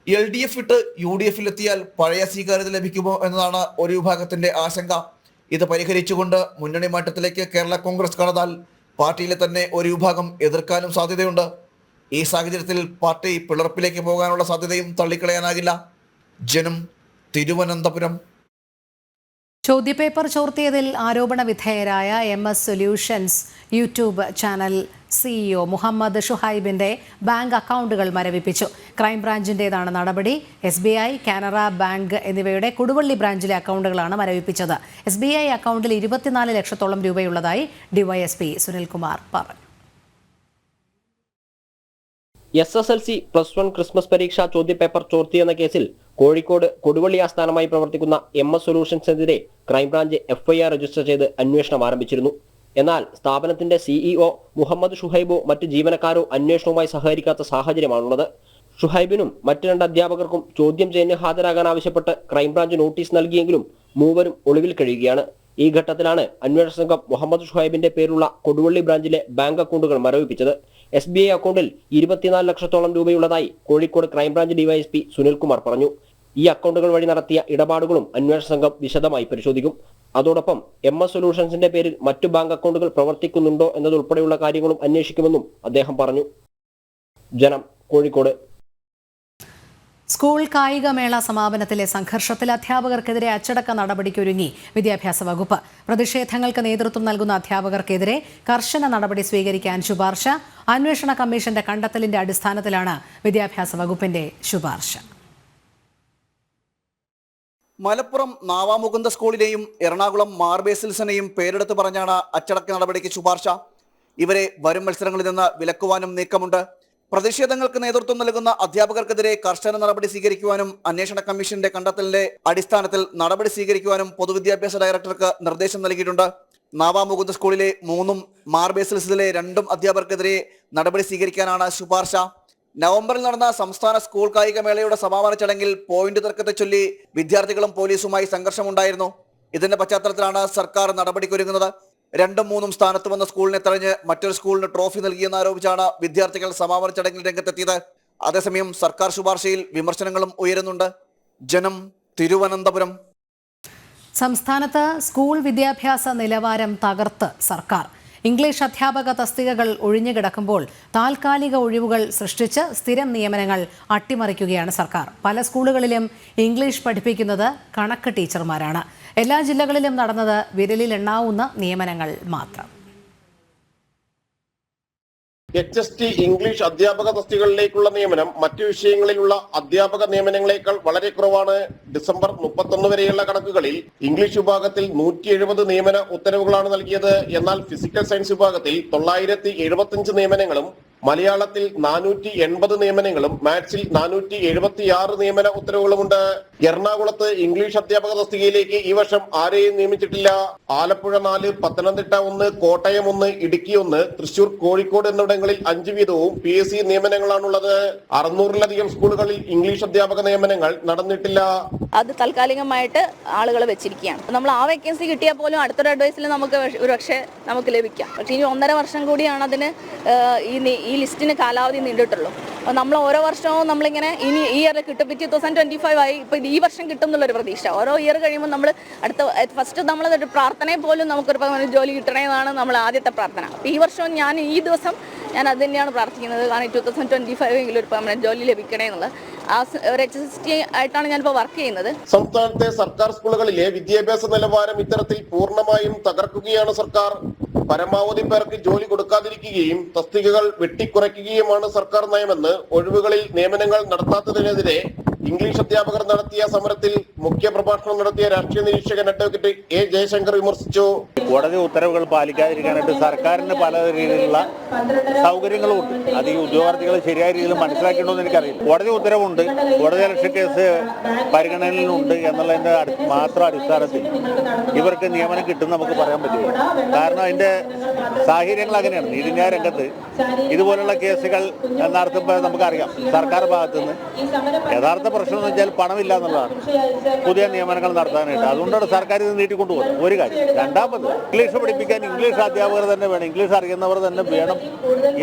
LDF വിട്ട് UDFിൽ എത്തിയാൽ പഴയ സ്വീകാര്യത ലഭിക്കുമോ എന്നതാണ് ഒരു വിഭാഗത്തിന്റെ ആശങ്ക. ഇത് പരിഹരിച്ചുകൊണ്ട് മുന്നണി മാറ്റത്തിലേക്ക് കേരള കോൺഗ്രസ് കടന്നാൽ പാർട്ടിയിലെ തന്നെ ഒരു വിഭാഗം എതിർക്കാനും സാധ്യതയുണ്ട്. ഈ സാഹചര്യത്തിൽ പാർട്ടി പിളർപ്പിലേക്ക് പോകാനുള്ള സാധ്യതയും തള്ളിക്കളയാനാകില്ല. ജനം, തിരുവനന്തപുരം. ചോദ്യപേപ്പർ ചോർത്തിയതിൽ ആരോപണ വിധേയരായ MS solutions YouTube channel CEO Muhammad ഷുഹൈബിന്റെ ബാങ്ക് അക്കൗണ്ടുകൾ മരവിപ്പിച്ചു. ക്രൈംബ്രാഞ്ചിന്റേതാണ് നടപടി. SBI, കാനറ ബാങ്ക് എന്നിവയുടെ കൊടുവള്ളി ബ്രാഞ്ചിലെ അക്കൗണ്ടുകളാണ് മരവിപ്പിച്ചത്. SBI അക്കൗണ്ടിൽ 24 ലക്ഷത്തോളം രൂപയുള്ളതായി DYSP സുനിൽകുമാർ പറഞ്ഞു. SSLC +1 ക്രിസ്മസ് പരീക്ഷാ ചോദ്യപേപ്പർ ചോർത്തിയെന്ന കേസിൽ കോഴിക്കോട് കൊടുവള്ളി ആസ്ഥാനമായി പ്രവർത്തിക്കുന്ന MS സൊല്യൂഷൻസിനെതിരെ ക്രൈംബ്രാഞ്ച് FIR രജിസ്റ്റർ ചെയ്ത് അന്വേഷണം ആരംഭിച്ചിരുന്നു. എന്നാൽ സ്ഥാപനത്തിന്റെ CEO മുഹമ്മദ് ഷുഹൈബോ മറ്റ് ജീവനക്കാരോ അന്വേഷണവുമായി സഹകരിക്കാത്ത സാഹചര്യമാണുള്ളത്. ഷുഹൈബിനും മറ്റ് 2 അധ്യാപകർക്കും ചോദ്യം ചെയ്യലിന് ഹാജരാകാൻ ആവശ്യപ്പെട്ട് ക്രൈംബ്രാഞ്ച് നോട്ടീസ് നൽകിയെങ്കിലും മൂവരും ഒളിവിൽ കഴിയുകയാണ്. ഈ ഘട്ടത്തിലാണ് അന്വേഷണ സംഘം മുഹമ്മദ് ഷുഹൈബിന്റെ പേരുള്ള കൊടുവള്ളി ബ്രാഞ്ചിലെ ബാങ്ക് അക്കൗണ്ടുകൾ മരവിപ്പിച്ചത്. SBI അക്കൗണ്ടിൽ 24 ലക്ഷത്തോളം രൂപയുള്ളതായി കോഴിക്കോട് ക്രൈംബ്രാഞ്ച് DYSP സുനിൽകുമാർ പറഞ്ഞു. ഈ അക്കൗണ്ടുകൾ വഴി നടത്തിയ ഇടപാടുകളും അന്വേഷണ സംഘം വിശദമായി പരിശോധിക്കും. അതോടൊപ്പം MS സൊല്യൂഷൻസിന്റെ പേരിൽ മറ്റു ബാങ്ക് അക്കൗണ്ടുകൾ പ്രവർത്തിക്കുന്നുണ്ടോ എന്നതുൾപ്പെടെയുള്ള കാര്യങ്ങളും അന്വേഷിക്കുമെന്നും അദ്ദേഹം പറഞ്ഞു. ജനം, കോഴിക്കോട്. സ്കൂൾ കായികമേള സമാപനത്തിലെ സംഘർഷത്തിൽ അധ്യാപകർക്കെതിരെ അച്ചടക്ക നടപടിക്കൊരുങ്ങി വിദ്യാഭ്യാസ വകുപ്പ്. പ്രതിഷേധങ്ങൾക്ക് നേതൃത്വം നൽകുന്ന അധ്യാപകർക്കെതിരെ കർശന നടപടി സ്വീകരിക്കാൻ ശുപാർശ. അന്വേഷണ കമ്മീഷന്റെ കണ്ടെത്തലിന്റെ അടിസ്ഥാനത്തിലാണ് വിദ്യാഭ്യാസ വകുപ്പിന്റെ ശുപാർശ. മലപ്പുറം നാവാമുകുന്ദ സ്കൂളിനെയും എറണാകുളം മാർബേസിൽസിനെയും പേരെടുത്ത് പറഞ്ഞാണ് അച്ചടക്ക നടപടിക്ക് ശുപാർശ. ഇവരെ വരും മത്സരങ്ങളിൽ നിന്ന് വിലക്കുവാനും നീക്കമുണ്ട്. പ്രതിഷേധങ്ങൾക്ക് നേതൃത്വം നൽകുന്ന അധ്യാപകർക്കെതിരെ കർശന നടപടി സ്വീകരിക്കുവാനും അന്വേഷണ കമ്മീഷന്റെ കണ്ടെത്തലിന്റെ അടിസ്ഥാനത്തിൽ നടപടി സ്വീകരിക്കുവാനും പൊതുവിദ്യാഭ്യാസ ഡയറക്ടർക്ക് നിർദ്ദേശം നൽകിയിട്ടുണ്ട്. നാവാമുകുന്ദ സ്കൂളിലെ 3 മാർബേസിൽസിലെ 2 അധ്യാപകർക്കെതിരെ നടപടി സ്വീകരിക്കാനാണ് ശുപാർശ. നവംബറിൽ നടന്ന സംസ്ഥാന സ്കൂൾ കായികമേളയുടെ സമാപന ചടങ്ങിൽ പോയിന്റ് തർക്കത്തെ ചൊല്ലി വിദ്യാർത്ഥികളും പോലീസുമായി സംഘർഷമുണ്ടായിരുന്നു. ഇതിന്റെ പശ്ചാത്തലത്തിലാണ് സർക്കാർ നടപടിക്കൊരുങ്ങുന്നത്. 2ഉം 3ഉം സ്ഥാനത്ത് വന്ന സ്കൂളിനെ തഴഞ്ഞ് മറ്റൊരു സ്കൂളിന് ട്രോഫി നൽകിയെന്നാരോപിച്ചാണ് വിദ്യാർത്ഥികൾ സമാപന ചടങ്ങിൽ രംഗത്തെത്തിയത്. അതേസമയം സർക്കാർ ശുപാർശയിൽ വിമർശനങ്ങളും ഉയരുന്നുണ്ട്. ജനം, തിരുവനന്തപുരം. സംസ്ഥാനത്ത് സ്കൂൾ വിദ്യാഭ്യാസ നിലവാരം തകർത്ത് സർക്കാർ. ഇംഗ്ലീഷ് അധ്യാപക തസ്തികകൾ ഒഴിഞ്ഞുകിടക്കുമ്പോൾ താൽക്കാലിക ഒഴിവുകൾ സൃഷ്ടിച്ച് സ്ഥിരം നിയമനങ്ങൾ അട്ടിമറിക്കുകയാണ് സർക്കാർ. പല സ്കൂളുകളിലും ഇംഗ്ലീഷ് പഠിപ്പിക്കുന്നത് കണക്ക് ടീച്ചർമാരാണ്. എല്ലാ ജില്ലകളിലും നടന്നത് വിരലിൽ എണ്ണാവുന്ന നിയമനങ്ങൾ മാത്രം. HST ഇംഗ്ലീഷ് അധ്യാപക തസ്തികകളിലേക്കുള്ള നിയമനം മറ്റു വിഷയങ്ങളിലുള്ള അധ്യാപക നിയമനങ്ങളെക്കാൾ വളരെ കുറവാണ്. ഡിസംബർ 31 വരെയുള്ള കണക്കുകളിൽ ഇംഗ്ലീഷ് വിഭാഗത്തിൽ 170 നിയമന ഉത്തരവുകളാണ് നൽകിയത്. എന്നാൽ ഫിസിക്കൽ സയൻസ് വിഭാഗത്തിൽ 975 നിയമനങ്ങളും മലയാളത്തിൽ 480 നിയമനങ്ങളും മാത്സിൽ 476 നിയമന ഉത്തരവുകളുമുണ്ട്. എറണാകുളത്ത് ഇംഗ്ലീഷ് അധ്യാപക തസ്തികയിലേക്ക് ഈ വർഷം ആരെയും നിയമിച്ചിട്ടില്ല. ആലപ്പുഴ 4, പത്തനംതിട്ട 1, കോട്ടയം 1, ഇടുക്കി 1, തൃശൂർ, കോഴിക്കോട് എന്നിവിടങ്ങളിൽ 5 വീതവും PSC നിയമനങ്ങളാണുള്ളത്. 600-ലധികം സ്കൂളുകളിൽ ഇംഗ്ലീഷ് അധ്യാപക നിയമനങ്ങൾ നടന്നിട്ടില്ല. അത് താൽക്കാലികമായിട്ട് ആളുകൾ വെച്ചിരിക്കുകയാണ്. നമ്മൾ ആ വേക്കൻസി കിട്ടിയാൽ പോലും അടുത്തൊരു അഡ്വൈസിൽ നമുക്ക് ഒരുപക്ഷെ നമുക്ക് ലഭിക്കാം. പക്ഷേ ഇനി 1.5 വർഷം കൂടിയാണ് അതിന് ഈ ലിസ്റ്റിന് കാലാവധി നീണ്ടിട്ടുള്ളൂ. അപ്പോൾ നമ്മൾ ഓരോ വർഷവും നമ്മളിങ്ങനെ ഇനി ഈ ഇയർ കിട്ടും, 2025 ആയി, ഇപ്പോൾ ഈ വർഷം കിട്ടും എന്നുള്ളൊരു പ്രതീക്ഷ. ഓരോ ഇയർ കഴിയുമ്പോൾ നമ്മൾ ഫസ്റ്റ് നമ്മളൊരു പ്രാർത്ഥനയെ പോലും നമുക്കൊരു ജോലി കിട്ടണേ എന്നാണ് നമ്മൾ ആദ്യത്തെ പ്രാർത്ഥന. അപ്പോൾ ഈ വർഷവും ഈ ദിവസം ഞാൻ അത് തന്നെയാണ് പ്രാർത്ഥിക്കുന്നത്. കാരണം 2025 എങ്കിലും ഒരു പെർമനന്റ് ജോലി ലഭിക്കണേ എന്നുള്ളത്. ആ ഒരു HST ആയിട്ടാണ് ഞാനിപ്പോൾ വർക്ക് ചെയ്യുന്നത്. സംസ്ഥാനത്തെ സർക്കാർ സ്കൂളുകളിലെ വിദ്യാഭ്യാസ നിലവാരം ഇത്തരത്തിൽ പൂർണ്ണമായും തകർക്കുകയാണ് സർക്കാർ. പരമാവധി പേർക്ക് ജോലി കൊടുക്കാതിരിക്കുകയും തസ്തികകൾ വെട്ടിക്കുറയ്ക്കുകയുമാണ് സർക്കാർ നയമെന്ന് ഒഴിവുകളിൽ നിയമനങ്ങൾ നടത്താത്തതിനെതിരെ ഇംഗ്ലീഷ് അധ്യാപകർ നടത്തിയ സമരത്തിൽ മുഖ്യപ്രഭാഷണം നടത്തിയ രാഷ്ട്രീയ നിരീക്ഷകൻ അഡ്വക്കേറ്റ് A. ജയശങ്കർ വിമർശിച്ചു. കോടതി ഉത്തരവുകൾ പാലിക്കാതിരിക്കാനായിട്ട് സർക്കാരിന് പല രീതിയിലുള്ള സൗകര്യങ്ങളും ഉണ്ട്. അത് ഈ ഉദ്യോഗാർത്ഥികൾ ശരിയായ രീതിയിൽ മനസ്സിലാക്കിയിട്ടുണ്ടെന്ന് എനിക്കറിയില്ല. കോടതി ഉത്തരവുണ്ട്, കോടതി അലക്ഷ്യ കേസ് പരിഗണനയിലുണ്ട് എന്നുള്ളതിന്റെ മാത്രം അടിസ്ഥാനത്തിൽ ഇവർക്ക് നിയമനം കിട്ടും നമുക്ക് പറയാൻ പറ്റില്ല. കാരണം അതിന്റെ സാഹചര്യങ്ങൾ അങ്ങനെയാണ്. നീതിന്യായ രംഗത്ത് ഇതുപോലുള്ള കേസുകൾ നടത്തുമ്പോൾ നമുക്കറിയാം സർക്കാർ ഭാഗത്തുനിന്ന് യഥാർത്ഥ പ്രശ്നം എന്ന് വെച്ചാൽ പണമില്ല എന്നുള്ളതാണ് പുതിയ നിയമനങ്ങൾ നടത്താനായിട്ട്. അതുകൊണ്ടാണ് സർക്കാർ ഇത് നീട്ടിക്കൊണ്ടുപോകുന്നത്. ഒരു കാര്യം. രണ്ടാമത് ഇംഗ്ലീഷ് പഠിപ്പിക്കാൻ ഇംഗ്ലീഷ് അധ്യാപകർ തന്നെ വേണം, ഇംഗ്ലീഷ് അറിയുന്നവർ തന്നെ വേണം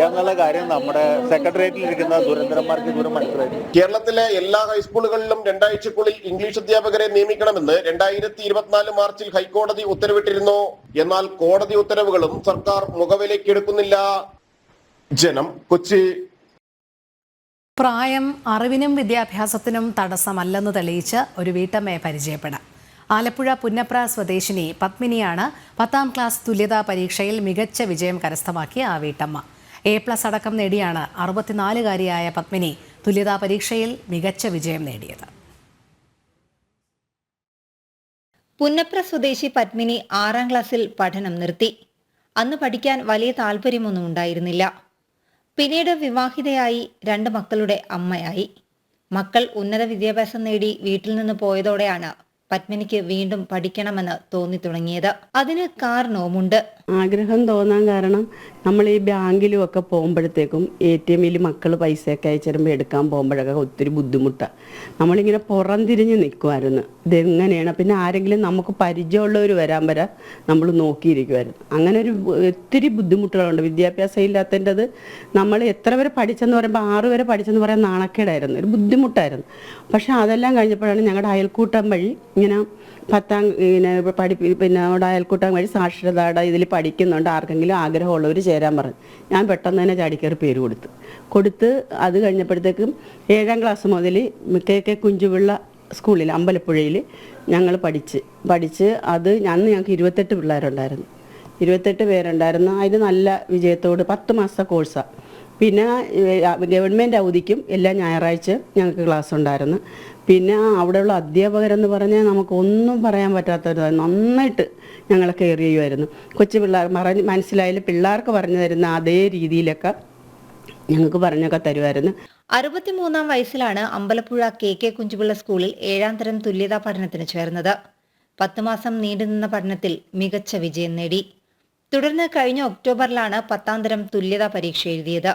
എന്നുള്ള കാര്യം നമ്മുടെ സെക്രട്ടേറിയറ്റിൽ ഇരിക്കുന്ന ദുരന്തരന്മാർക്ക് ദൂരം മനസ്സിലായി. കേരളത്തിലെ എല്ലാ ഹൈസ്കൂളുകളിലും 2 ആഴ്ചക്കുള്ളിൽ ഇംഗ്ലീഷ് അധ്യാപകരെ നിയമിക്കണമെന്ന് 2024 മാർച്ചിൽ ഹൈക്കോടതി ഉത്തരവിട്ടിരുന്നു. എന്നാൽ കോടതി ഉത്തരവുകളും സർക്കാർ മുഖവിലയ്ക്കെടുക്കുന്നില്ല. ജനം, കൊച്ചി. പ്രായം അറിവിനും വിദ്യാഭ്യാസത്തിനും തടസ്സമല്ലെന്ന് തെളിയിച്ച് ഒരു വീട്ടമ്മയെ പരിചയപ്പെടാം. ആലപ്പുഴ പുന്നപ്ര സ്വദേശിനി പത്മിനിയാണ് 10ാം ക്ലാസ് തുല്യതാ പരീക്ഷയിൽ മികച്ച വിജയം കരസ്ഥമാക്കിയ ആ വീട്ടമ്മ. A+ അടക്കം നേടിയാണ് 64-കാരിയായ പത്മിനി തുല്യതാ പരീക്ഷയിൽ മികച്ച വിജയം നേടിയത്. പുന്നപ്ര സ്വദേശി പത്മിനി 6ാം ക്ലാസ്സിൽ പഠനം നിർത്തി. അന്ന് പഠിക്കാൻ വലിയ താല്പര്യമൊന്നും ഉണ്ടായിരുന്നില്ല. പിന്നീട് വിവാഹിതയായി 2 മക്കളുടെ അമ്മയായി. മക്കൾ ഉന്നത വിദ്യാഭ്യാസം നേടി വീട്ടിൽ നിന്ന് പോയതോടെയാണ് പത്മിനിക്ക് വീണ്ടും പഠിക്കണമെന്ന് തോന്നി തുടങ്ങിയത്. അതിന് കാരണവുമുണ്ട്. ആഗ്രഹം തോന്നാൻ കാരണം നമ്മൾ ഈ ബാങ്കിലും ഒക്കെ പോകുമ്പോഴത്തേക്കും ATMയിൽ മക്കൾ പൈസയൊക്കെ അയച്ചു തരുമ്പോൾ എടുക്കാൻ പോകുമ്പോഴൊക്കെ ഒത്തിരി ബുദ്ധിമുട്ടാണ്. നമ്മളിങ്ങനെ പുറംതിരിഞ്ഞ് നിൽക്കുമായിരുന്നു, ഇതെങ്ങനെയാണ്. പിന്നെ ആരെങ്കിലും നമുക്ക് പരിചയമുള്ളവർ വരെ നമ്മൾ നോക്കിയിരിക്കുമായിരുന്നു. അങ്ങനെ ഒരു ഒത്തിരി ബുദ്ധിമുട്ടുകളുണ്ട്. വിദ്യാഭ്യാസം ഇല്ലാത്തതിൻ്റെത് നമ്മൾ എത്ര വരെ പഠിച്ചെന്ന് പറയുമ്പോൾ 6 വരെ പഠിച്ചെന്ന് പറയാൻ നാണക്കേടായിരുന്നു, ഒരു ബുദ്ധിമുട്ടായിരുന്നു. പക്ഷെ അതെല്ലാം കഴിഞ്ഞപ്പോഴാണ് ഞങ്ങളുടെ അയൽക്കൂട്ടം വഴി ഇങ്ങനെ 10ാം പിന്നെ അവിടെ അയൽക്കൂട്ടം വഴി സാക്ഷരതയുടെ ഇതിൽ പഠിക്കുന്നുണ്ട്, ആർക്കെങ്കിലും ആഗ്രഹമുള്ളവർ ചേരാൻ പറഞ്ഞു. ഞാൻ പെട്ടെന്ന് തന്നെ ചാടിക്കയറി പേര് കൊടുത്ത് അത് കഴിഞ്ഞപ്പോഴത്തേക്കും 7ാം ക്ലാസ് മുതൽ KK കുഞ്ചുപിള്ള സ്കൂളിൽ അമ്പലപ്പുഴയിൽ ഞങ്ങൾ പഠിച്ച് അത് അന്ന് ഞങ്ങൾക്ക് 28 പിള്ളേരുണ്ടായിരുന്നു. 28 പേരുണ്ടായിരുന്നു. അതിന് നല്ല വിജയത്തോട് 10 മാസത്തെ കോഴ്സാണ്. പിന്നെ ഗവൺമെൻറ് അവധിക്കും എല്ലാ ഞായറാഴ്ച ഞങ്ങൾക്ക് ക്ലാസ് ഉണ്ടായിരുന്നു. പിന്നെ അവിടെയുള്ള അധ്യാപകരെന്ന് പറഞ്ഞാൽ നമുക്കൊന്നും പറയാൻ പറ്റാത്തവർ നന്നായിട്ട് ഞങ്ങളെ കെയർ ചെയ്യുമായിരുന്നു. കൊച്ചു പിള്ളേർ മനസ്സിലായാലും പിള്ളേർക്ക് പറഞ്ഞു തരുന്ന അതേ രീതിയിലൊക്കെ ഞങ്ങൾക്ക് പറഞ്ഞൊക്കെ തരുമായിരുന്നു. 63ാം വയസ്സിലാണ് അമ്പലപ്പുഴ KK കുഞ്ചുപിള്ള സ്കൂളിൽ 7ാം തരം തുല്യതാ പഠനത്തിന് ചേർന്നത്. 10 മാസം നീണ്ടുനിന്ന പഠനത്തിൽ മികച്ച വിജയം നേടി. തുടർന്ന് കഴിഞ്ഞ ഒക്ടോബറിലാണ് 10ാം തരം തുല്യതാ പരീക്ഷ എഴുതിയത്.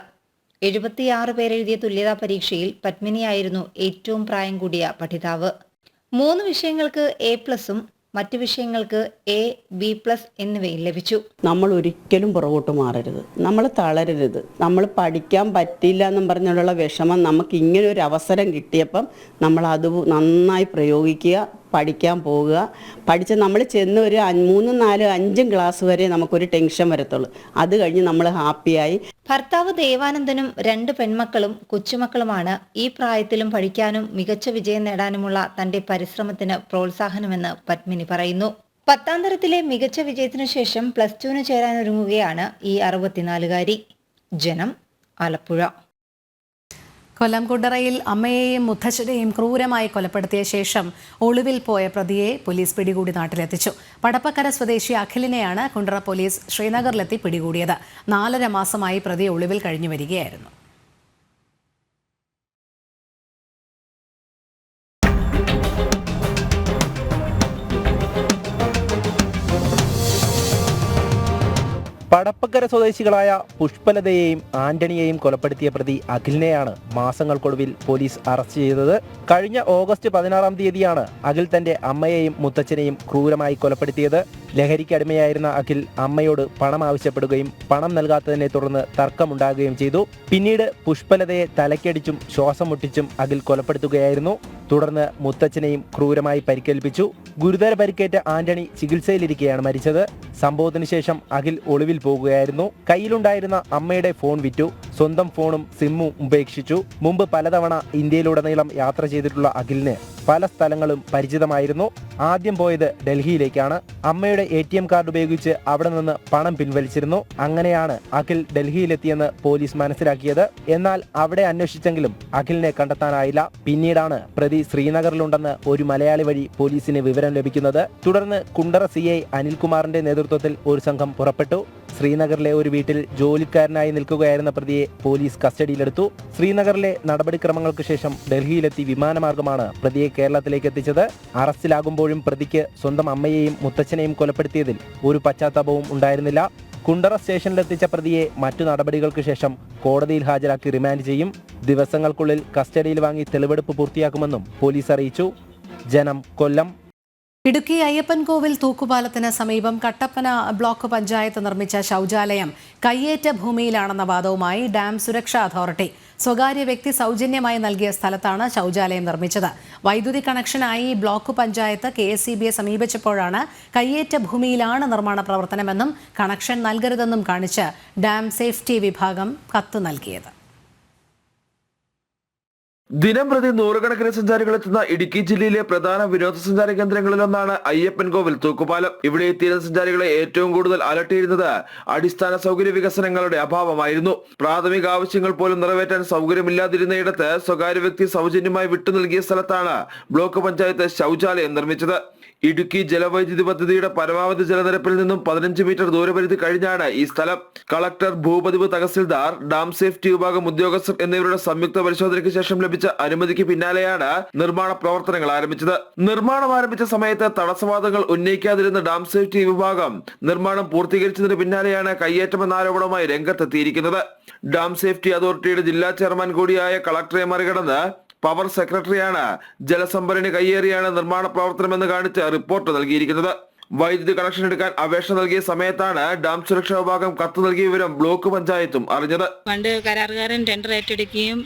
76 പേരെഴുതിയ തുല്യതാ പരീക്ഷയിൽ പത്മിനിയായിരുന്നു ഏറ്റവും പ്രായം കൂടിയ പഠിതാവ്. 3 വിഷയങ്ങൾക്ക് A+ഉം മറ്റു വിഷയങ്ങൾക്ക് A, B+ എന്നിവയും ലഭിച്ചു. നമ്മൾ ഒരിക്കലും പുറകോട്ട് മാറരുത്, നമ്മൾ തളരരുത്. നമ്മൾ പഠിക്കാൻ പറ്റില്ല എന്നും പറഞ്ഞുള്ള വിഷമം നമുക്ക് ഇങ്ങനെ ഒരു അവസരം കിട്ടിയപ്പം നമ്മൾ അത് നന്നായി പ്രയോഗിക്കുക, പഠിക്കാൻ പോവുക. പഠിച്ച് നമ്മൾ ചെന്ന് ഒരു 3, 4, 5 ക്ലാസ് വരെ നമുക്കൊരു ടെൻഷൻ വരത്തുള്ളൂ. അത് കഴിഞ്ഞ് നമ്മൾ ഹാപ്പിയായി. ഭർത്താവ് ദേവാനന്ദനും 2 പെൺമക്കളും കൊച്ചുമക്കളുമാണ് ഈ പ്രായത്തിലും പഠിക്കാനും മികച്ച വിജയം നേടാനുമുള്ള തന്റെ പരിശ്രമത്തിന് പ്രോത്സാഹനമെന്ന് പത്മിനി പറയുന്നു. 10ാം തരത്തിലെ മികച്ച വിജയത്തിനു ശേഷം +2 ചേരാനൊരുങ്ങുകയാണ് ഈ 64-കാരി. ജനം, ആലപ്പുഴ. കൊല്ലം കുണ്ടറയിൽ അമ്മയെയും മുത്തച്ഛനെയും ക്രൂരമായി കൊലപ്പെടുത്തിയ ശേഷം ഒളിവിൽ പോയ പ്രതിയെ പോലീസ് പിടികൂടി നാട്ടിലെത്തിച്ചു. പടപ്പക്കര സ്വദേശി അഖിലിനെയാണ് കുണ്ടറ പോലീസ് ശ്രീനഗറിലെത്തി പിടികൂടിയത്. 4.5 മാസമായി പ്രതി ഒളിവിൽ കഴിഞ്ഞു വരികയായിരുന്നു. പടപ്പക്കര സ്വദേശികളായ പുഷ്പലതയെയും ആന്റണിയെയും കൊലപ്പെടുത്തിയ പ്രതി അഖിലിനെയാണ് മാസങ്ങൾക്കൊടുവിൽ പോലീസ് അറസ്റ്റ് ചെയ്തത്. കഴിഞ്ഞ ഓഗസ്റ്റ് 16-ാം തീയതിയാണ് അഖിൽ തന്റെ അമ്മയെയും മുത്തച്ഛനെയും ക്രൂരമായി കൊലപ്പെടുത്തിയത്. ലഹരിക്കടിമയായിരുന്ന അഖിൽ അമ്മയോട് പണം ആവശ്യപ്പെടുകയും പണം നൽകാത്തതിനെ തുടർന്ന് തർക്കമുണ്ടാകുകയും ചെയ്തു. പിന്നീട് പുഷ്പലതയെ തലക്കടിച്ചും ശ്വാസം മുട്ടിച്ചും അഖിൽ കൊലപ്പെടുത്തുകയായിരുന്നു. തുടർന്ന് മുത്തച്ഛനെയും ക്രൂരമായി പരിക്കേൽപ്പിച്ചു. ഗുരുതര പരിക്കേറ്റ ആന്റണി ചികിത്സയിലിരിക്കെയാണ് മരിച്ചത്. സംഭവത്തിന് ശേഷം അഖിൽ ഒളിവിൽ പോകുകയായിരുന്നു. കയ്യിലുണ്ടായിരുന്ന അമ്മയുടെ ഫോൺ വിറ്റു. സ്വന്തം ഫോണും സിമ്മും ഉപേക്ഷിച്ചു. മുമ്പ് പലതവണ ഇന്ത്യയിലുടനീളം യാത്ര ചെയ്തിട്ടുള്ള അഖിലിന് പല സ്ഥലങ്ങളും പരിചിതമായിരുന്നു. ആദ്യം പോയത് ഡൽഹിയിലേക്കാണ്. അമ്മയുടെ ATM കാർഡ് ഉപയോഗിച്ച് അവിടെ നിന്ന് പണം പിൻവലിച്ചിരുന്നു. അങ്ങനെയാണ് അഖിൽ ഡൽഹിയിലെത്തിയെന്ന് പോലീസ് മനസ്സിലാക്കിയത്. എന്നാൽ അവിടെ അന്വേഷിച്ചെങ്കിലും അഖിലിനെ കണ്ടെത്താനായില്ല. പിന്നീടാണ് പ്രതി ശ്രീനഗറിലുണ്ടെന്ന് ഒരു മലയാളി വഴി പോലീസിന് വിവരം ലഭിക്കുന്നത്. തുടർന്ന് കുണ്ടറ CI അനിൽകുമാറിന്റെ നേതൃത്വത്തിൽ ഒരു സംഘം പുറപ്പെട്ടു. ശ്രീനഗറിലെ ഒരു വീട്ടിൽ ജോലിക്കാരനായി നിൽക്കുകയായിരുന്ന പ്രതിയെ പോലീസ് കസ്റ്റഡിയിലെടുത്തു. ശ്രീനഗറിലെ നടപടിക്രമങ്ങൾക്ക് ശേഷം ഡൽഹിയിലെത്തി വിമാനമാർഗമാണ് പ്രതിയെ കേരളത്തിലേക്ക് എത്തിച്ചത്. അറസ്റ്റിലാകുമ്പോഴും പ്രതിക്ക് സ്വന്തം അമ്മയെയും മുത്തച്ഛനെയും കൊലപ്പെടുത്തിയതിൽ ഒരു പശ്ചാത്താപവും ഉണ്ടായിരുന്നില്ല. കുണ്ടറ സ്റ്റേഷനിലെത്തിച്ച പ്രതിയെ മറ്റു നടപടികൾക്ക് ശേഷം കോടതിയിൽ ഹാജരാക്കി റിമാൻഡ് ചെയ്യും. ദിവസങ്ങൾക്കുള്ളിൽ കസ്റ്റഡിയിൽ വാങ്ങി തെളിവെടുപ്പ് പൂർത്തിയാക്കുമെന്നും പോലീസ് അറിയിച്ചു. ജനം, കൊല്ലം. ഇടുക്കി അയ്യപ്പൻകോവിൽ തൂക്കുപാലത്തിന് സമീപം കട്ടപ്പന ബ്ലോക്ക് പഞ്ചായത്ത് നിർമ്മിച്ച ശൗചാലയം കയ്യേറ്റ ഭൂമിയിലാണെന്ന വാദവുമായി ഡാം സുരക്ഷാ അതോറിറ്റി. സ്വകാര്യ വ്യക്തി സൗജന്യമായി നൽകിയ സ്ഥലത്താണ് ശൗചാലയം നിർമ്മിച്ചത്. വൈദ്യുതി കണക്ഷനായി ബ്ലോക്ക് പഞ്ചായത്ത് KSEBയെ സമീപിച്ചപ്പോഴാണ് കയ്യേറ്റ ഭൂമിയിലാണ് നിർമ്മാണ പ്രവർത്തനമെന്നും കണക്ഷൻ നൽകരുതെന്നും കാണിച്ച് ഡാം സേഫ്റ്റി വിഭാഗം കത്ത് നൽകിയത്. ദിനംപ്രതി നൂറുകണക്കിന് സഞ്ചാരികൾ എത്തുന്ന ഇടുക്കി ജില്ലയിലെ പ്രധാന വിനോദസഞ്ചാര കേന്ദ്രങ്ങളിലൊന്നാണ് അയ്യപ്പൻകോവിൽ തൂക്കുപാലം. ഇവിടെ എത്തിയിരുന്ന സഞ്ചാരികളെ ഏറ്റവും കൂടുതൽ അലട്ടിയിരുന്നത് അടിസ്ഥാന സൗകര്യ വികസനങ്ങളുടെ അഭാവമായിരുന്നു. പ്രാഥമിക ആവശ്യങ്ങൾ പോലും നിറവേറ്റാൻ സൗകര്യമില്ലാതിരുന്നയിടത്ത് സ്വകാര്യ വ്യക്തി സൗജന്യമായി വിട്ടു നൽകിയ സ്ഥലത്താണ് ബ്ലോക്ക് പഞ്ചായത്ത് ശൗചാലയം നിർമ്മിച്ചത്. ഇടുക്കി ജലവൈദ്യുതി പദ്ധതിയുടെ പരമാവധി ജലനിരപ്പിൽ നിന്നും 15 മീറ്റർ ദൂരപരിധി കഴിഞ്ഞാണ് ഈ സ്ഥലം. കളക്ടർ, ഭൂപതിവ് തഹസിൽദാർ, ഡാം സേഫ്റ്റി വിഭാഗം ഉദ്യോഗസ്ഥർ എന്നിവരുടെ സംയുക്ത പരിശോധനയ്ക്ക് ശേഷം ലഭിച്ച അനുമതിക്ക് പിന്നാലെയാണ് നിർമ്മാണ പ്രവർത്തനങ്ങൾ ആരംഭിച്ചത്. നിർമ്മാണം ആരംഭിച്ച സമയത്ത് തടസ്സവാദങ്ങൾ ഉന്നയിക്കാതിരുന്ന ഡാം സേഫ്റ്റി വിഭാഗം നിർമ്മാണം പൂർത്തീകരിച്ചതിന് പിന്നാലെയാണ് കയ്യേറ്റമെന്ന ആരോപണവുമായി രംഗത്തെത്തിയിരിക്കുന്നത്. ഡാം സേഫ്റ്റി അതോറിറ്റിയുടെ ജില്ലാ ചെയർമാൻ കൂടിയായ കളക്ടറെ മറികടന്ന് പവർ സെക്രട്ടറിയാണ് ജലസംഭരണി കയ്യേറിയാണ് നിർമ്മാണ പ്രവർത്തനമെന്ന് കാണിച്ച് റിപ്പോർട്ട് നൽകിയിരിക്കുന്നത്. വൈദ്യുതി കണക്ഷൻ എടുക്കാൻ അപേക്ഷ നൽകിയ സമയത്താണ് ഡാം സുരക്ഷാ വിഭാഗം കത്ത് നൽകിയ വിവരം ബ്ലോക്ക് പഞ്ചായത്തും അറിഞ്ഞത്. പണ്ട് കരാറുകാരൻ ടെൻഡർ ഏറ്റെടുക്കുകയും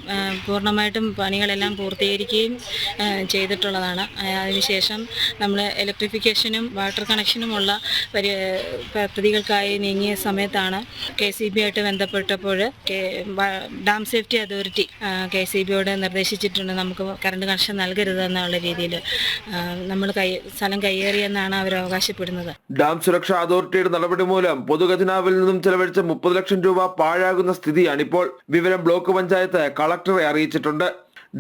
പൂർണ്ണമായിട്ടും പണികളെല്ലാം പൂർത്തീകരിക്കുകയും ചെയ്തിട്ടുള്ളതാണ്. അതിനുശേഷം നമ്മൾ ഇലക്ട്രിഫിക്കേഷനും വാട്ടർ കണക്ഷനുമുള്ള പദ്ധതികൾക്കായി നീങ്ങിയ സമയത്താണ് KCB ആയിട്ട് ബന്ധപ്പെട്ടപ്പോൾ ഡാം സേഫ്റ്റി അതോറിറ്റി KCBയോട് നിർദ്ദേശിച്ചിട്ടുണ്ട് നമുക്ക് കറണ്ട് കണക്ഷൻ നൽകരുത് എന്നുള്ള രീതിയിൽ. നമ്മൾ സ്ഥലം കയ്യേറിയെന്നാണ് അവർ അവകാശപ്പെടുന്നത്. ഡാം സുരക്ഷാ അതോറിറ്റിയുടെ നടപടി മൂലം പൊതുഖജനാവിൽ നിന്നും ചെലവഴിച്ച 30 ലക്ഷം രൂപ പാഴാകുന്ന സ്ഥിതിയാണിപ്പോൾ. വിവരം ബ്ലോക്ക് പഞ്ചായത്ത് കളക്ടറെ അറിയിച്ചിട്ടുണ്ട്.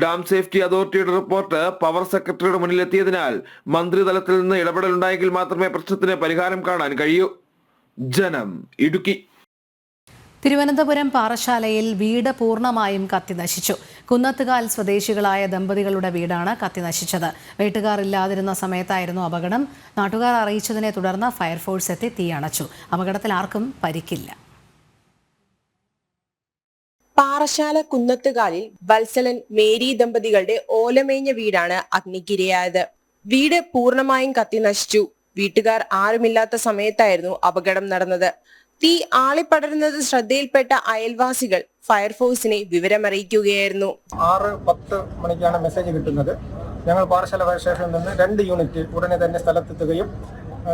ഡാം സേഫ്റ്റി അതോറിറ്റിയുടെ റിപ്പോർട്ട് പവർ സെക്രട്ടറിയുടെ മുന്നിലെത്തിയതിനാൽ മന്ത്രിതലത്തിൽ നിന്ന് ഇടപെടലുണ്ടായെങ്കിൽ മാത്രമേ പ്രശ്നത്തിന് പരിഹാരം കാണാൻ കഴിയൂ. ജനം, ഇടുക്കി. തിരുവനന്തപുരം പാറശാലയിൽ വീട് പൂർണ്ണമായും കത്തിനശിച്ചു. കുന്നത്തുകാൽ സ്വദേശികളായ ദമ്പതികളുടെ വീടാണ് കത്തിനശിച്ചത്. വീട്ടുകാർ ഇല്ലാതിരുന്ന സമയത്തായിരുന്നു അപകടം. നാട്ടുകാർ അറിയിച്ചതിനെ തുടർന്ന് ഫയർഫോഴ്സ് എത്തി തീയണച്ചു. അപകടത്തിൽ ആർക്കും പരിക്കില്ല. പാറശാല കുന്നത്തുകാലിൽ വത്സലൻ, മേരി ദമ്പതികളുടെ ഓലമേഞ്ഞ വീടാണ് അഗ്നിക്കിരയായത്. വീട് പൂർണ്ണമായും കത്തിനശിച്ചു. വീട്ടുകാർ ആരുമില്ലാത്ത സമയത്തായിരുന്നു അപകടം നടന്നത്. തീ ആളിപ്പടരുന്നത് ശ്രദ്ധയിൽപ്പെട്ട അയൽവാസികൾ ഫയർഫോഴ്സിനെ വിവരമറിയിക്കുകയായിരുന്നു. 6:10 മണിക്കാണ് മെസ്സേജ് കിട്ടുന്നത്. ഞങ്ങൾ പാറശാല ഫയർ സ്റ്റേഷനിൽ നിന്ന് 2 യൂണിറ്റ് ഉടനെ തന്നെ സ്ഥലത്തെത്തുകയും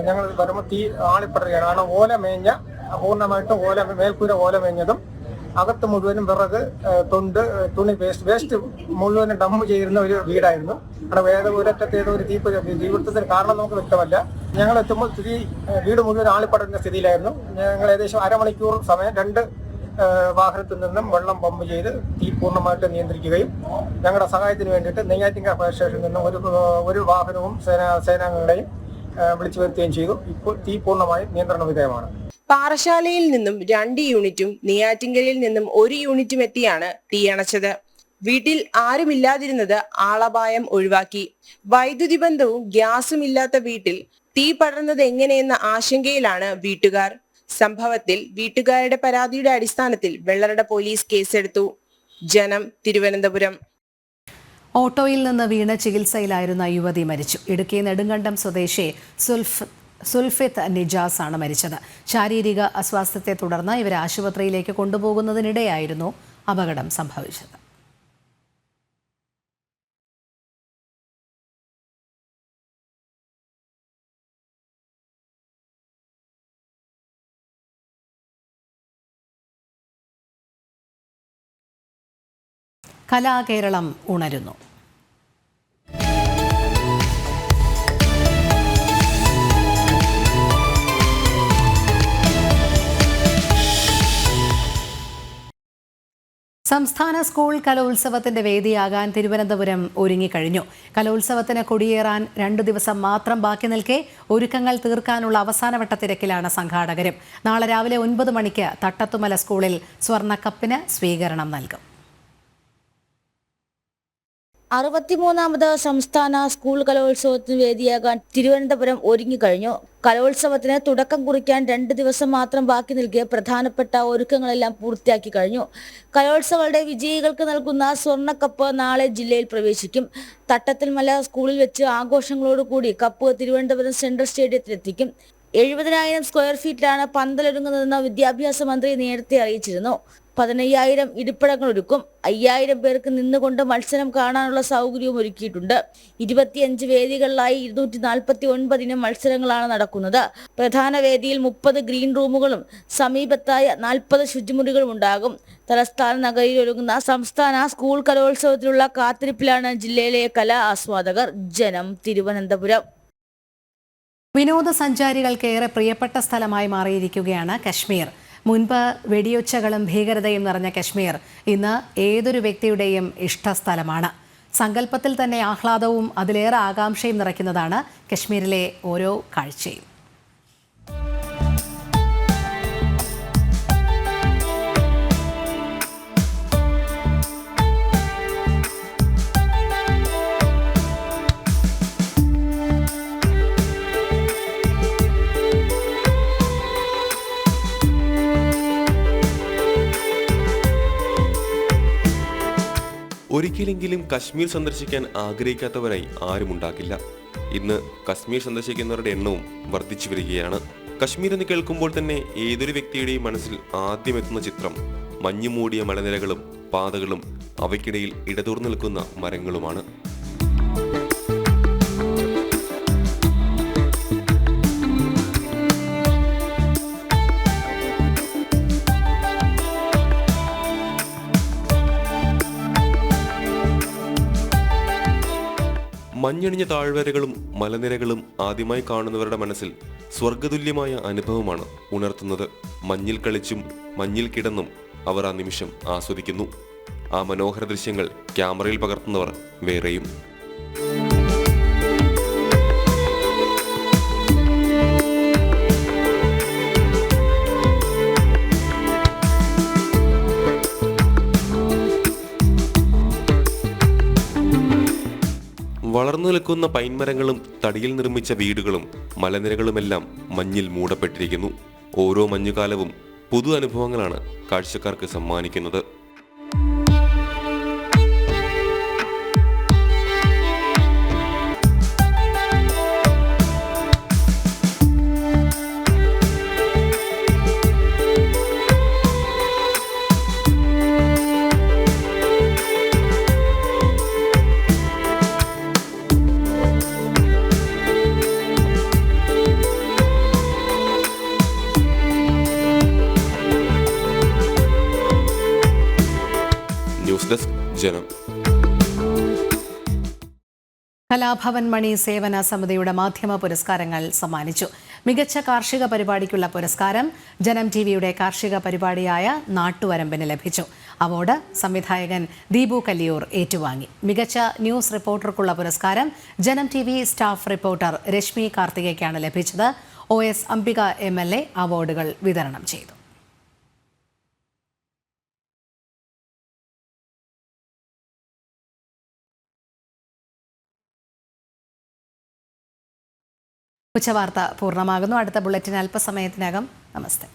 ഞങ്ങൾ വരുമ്പോൾ തീ ആളിപ്പടരുകയാണ്. കാരണം ഓലമേഞ്ഞ, പൂർണ്ണമായിട്ടും മേൽക്കൂര ഓലമേഞ്ഞതും അകത്ത് മുഴുവനും വിറക്, തൊണ്ട്, തുണി, വേസ്റ്റ് മുഴുവനും ഡംപ് ചെയ്യുന്ന ഒരു വീടായിരുന്നു. അവിടെ ഒരറ്റത്ത് ഏതോ ഒരു തീപിടുത്തത്തിന് കാരണം നമുക്ക് വ്യക്തമല്ല. ഞങ്ങൾ എത്തുമ്പോൾ വീട് മുഴുവൻ ആളിപ്പടരുന്ന സ്ഥിതിയിലായിരുന്നു. ഞങ്ങൾ ഏകദേശം അരമണിക്കൂർ സമയം 2 വാഹനത്തിൽ നിന്നും വെള്ളം പമ്പ് ചെയ്ത് തീ പൂർണ്ണമായിട്ട് നിയന്ത്രിക്കുകയും ഞങ്ങളുടെ സഹായത്തിന് വേണ്ടിയിട്ട് നെയ്യാറ്റിൻകര ഫയർ സ്റ്റേഷനിൽ നിന്നും ഒരു വാഹനവും സേനാംഗങ്ങളെയും വിളിച്ചു വരുത്തുകയും ചെയ്തു. ഇപ്പോൾ തീ പൂർണ്ണമായും നിയന്ത്രണ വിധേയമാണ്. പാറശാലയിൽ നിന്നും 2 യൂണിറ്റും നെയ്യാറ്റിൻകരയിൽ നിന്നും 1 യൂണിറ്റും എത്തിയാണ് തീയണച്ചത്. വീട്ടിൽ ആരുമില്ലാതിരുന്നത് ആളപായം ഒഴിവാക്കി. വൈദ്യുതി ബന്ധവും ഗ്യാസും ഇല്ലാത്ത വീട്ടിൽ തീ പടർന്നത് എങ്ങനെയെന്ന ആശങ്കയിലാണ് വീട്ടുകാർ. സംഭവത്തിൽ വീട്ടുകാരുടെ പരാതിയുടെ അടിസ്ഥാനത്തിൽ വെള്ളറട പോലീസ് കേസെടുത്തു. ജനം, തിരുവനന്തപുരം. ഓട്ടോയിൽ നിന്ന് വീണ് ചികിത്സയിലായിരുന്ന യുവതി മരിച്ചു. ഇടുക്കി നെടുങ്കണ്ടം സ്വദേശി സുൽഫിത്ത് നിജാസ് ആണ് മരിച്ചത്. ശാരീരിക അസ്വാസ്ഥ്യത്തെ തുടർന്ന് ഇവരെ ആശുപത്രിയിലേക്ക് കൊണ്ടുപോകുന്നതിനിടെയായിരുന്നു അപകടം സംഭവിച്ചത്. കലാകേരളം ഉണരുന്നു. സംസ്ഥാന സ്കൂൾ കലോത്സവത്തിന്റെ വേദിയാകാൻ തിരുവനന്തപുരം ഒരുങ്ങിക്കഴിഞ്ഞു. കലോത്സവത്തിന് കൊടിയേറാൻ 2 ദിവസം മാത്രം ബാക്കി നിൽക്കെ ഒരുക്കങ്ങൾ തീർക്കാനുള്ള അവസാനവട്ട തിരക്കിലാണ് സംഘാടകരും. നാളെ രാവിലെ 9 മണിക്ക് തട്ടത്തുമല സ്കൂളിൽ സ്വർണ്ണക്കപ്പിന് സ്വീകരണം നൽകും. 63ാമത് സംസ്ഥാന സ്കൂൾ കലോത്സവത്തിന് വേദിയാകാൻ തിരുവനന്തപുരം ഒരുങ്ങിക്കഴിഞ്ഞു. കലോത്സവത്തിന് തുടക്കം കുറിക്കാൻ 2 ദിവസം മാത്രം ബാക്കി നിൽക്കെ പ്രധാനപ്പെട്ട ഒരുക്കങ്ങളെല്ലാം പൂർത്തിയാക്കി കഴിഞ്ഞു. കലോത്സവങ്ങളുടെ വിജയികൾക്ക് നൽകുന്ന സ്വർണ്ണക്കപ്പ് നാളെ ജില്ലയിൽ പ്രവേശിക്കും. തട്ടത്തിൽമല സ്കൂളിൽ വെച്ച് ആഘോഷങ്ങളോടുകൂടി കപ്പ് തിരുവനന്തപുരം സെൻട്രൽ സ്റ്റേഡിയത്തിലെത്തിക്കും. 70,000 സ്ക്വയർ ഫീറ്റിലാണ് പന്തലൊരുങ്ങുന്നതെന്ന് വിദ്യാഭ്യാസ മന്ത്രി നേരത്തെ അറിയിച്ചിരുന്നു. 15,000 ഇരിപ്പിടങ്ങൾ ഒരുക്കും. 5,000 പേർക്ക് നിന്നുകൊണ്ട് മത്സരം കാണാനുള്ള സൗകര്യവും ഒരുക്കിയിട്ടുണ്ട്. 25 വേദികളിലായി 249 ഇനം മത്സരങ്ങളാണ് നടക്കുന്നത്. പ്രധാന വേദിയിൽ 30 ഗ്രീൻ റൂമുകളും സമീപത്തായ 40 ശുചിമുറികളും ഉണ്ടാകും. തലസ്ഥാന നഗരിയിൽ ഒരുങ്ങുന്ന സംസ്ഥാന സ്കൂൾ കലോത്സവത്തിലുള്ള കാത്തിരിപ്പിലാണ് ജില്ലയിലെ കലാ ആസ്വാദകർ. ജനം, തിരുവനന്തപുരം. വിനോദസഞ്ചാരികൾക്ക് ഏറെ പ്രിയപ്പെട്ട സ്ഥലമായി മാറിയിരിക്കുകയാണ് കശ്മീർ. മുൻപ് വെടിയൊച്ചകളും ഭീകരതയും നിറഞ്ഞ കശ്മീർ ഇന്ന് ഏതൊരു വ്യക്തിയുടെയും ഇഷ്ടസ്ഥലമാണ്. സങ്കല്പത്തിൽ തന്നെ ആഹ്ലാദവും അതിലേറെ ആകാംക്ഷയും നിറയ്ക്കുന്നതാണ് കശ്മീരിലെ ഓരോ കാഴ്ചയും. ഒരിക്കലെങ്കിലും കശ്മീർ സന്ദർശിക്കാൻ ആഗ്രഹിക്കാത്തവരായി ആരുമുണ്ടാകില്ല. ഇന്ന് കശ്മീർ സന്ദർശിക്കുന്നവരുടെ എണ്ണവും വർദ്ധിച്ചു വരികയാണ്. കശ്മീർ എന്ന് കേൾക്കുമ്പോൾ തന്നെ ഏതൊരു വ്യക്തിയുടെയും മനസ്സിൽ ആദ്യം എത്തുന്ന ചിത്രം മഞ്ഞു മൂടിയ മലനിരകളും പാതകളും അവയ്ക്കിടയിൽ ഇടതൂർന്നു നിൽക്കുന്ന മരങ്ങളുമാണ്. മഞ്ഞണിഞ്ഞ താഴ്വരകളും മലനിരകളും ആദ്യമായി കാണുന്നവരുടെ മനസ്സിൽ സ്വർഗതുല്യമായ അനുഭവമാണ് ഉണർത്തുന്നത്. മഞ്ഞിൽ കളിച്ചും മഞ്ഞിൽ കിടന്നും അവർ ആ നിമിഷം ആസ്വദിക്കുന്നു. ആ മനോഹര ദൃശ്യങ്ങൾ ക്യാമറയിൽ പകർത്തുന്നവർ വേറെയും. വളർന്നു നിൽക്കുന്ന പൈൻമരങ്ങളും തടിയിൽ നിർമ്മിച്ച വീടുകളും മലനിരകളുമെല്ലാം മഞ്ഞിൽ മൂടപ്പെട്ടിരിക്കുന്നു. ഓരോ മഞ്ഞുകാലവും പുതു അനുഭവങ്ങളാണ് കാഴ്ചക്കാർക്ക് സമ്മാനിക്കുന്നത്. ന്യൂസ് ഡെസ്ക് ജനം. കലാഭവൻ മണി സേവന സമിതിയുടെ മാധ്യമ പുരസ്കാരങ്ങൾ സമ്മാനിച്ചു. മികച്ച കാർഷിക പരിപാടിക്കുള്ള പുരസ്കാരം ജനം ടിവിയുടെ കാർഷിക പരിപാടിയായ നാട്ടുവരമ്പിന് ലഭിച്ചു. അവാർഡ് സംവിധായകൻ ദീപു കല്ലിയൂർ ഏറ്റുവാങ്ങി. മികച്ച ന്യൂസ് റിപ്പോർട്ടർക്കുള്ള പുരസ്കാരം ജനം ടിവി സ്റ്റാഫ് റിപ്പോർട്ടർ രശ്മി കാർത്തികയ്ക്കാണ് ലഭിച്ചത്. OS അംബിക MLA അവാർഡുകൾ വിതരണം ചെയ്തു. ഉച്ചവാർത്ത പൂർണ്ണമാകുന്നു. അടുത്ത ബുള്ളറ്റിൻ അല്പസമയത്തിനകം. നമസ്തേ.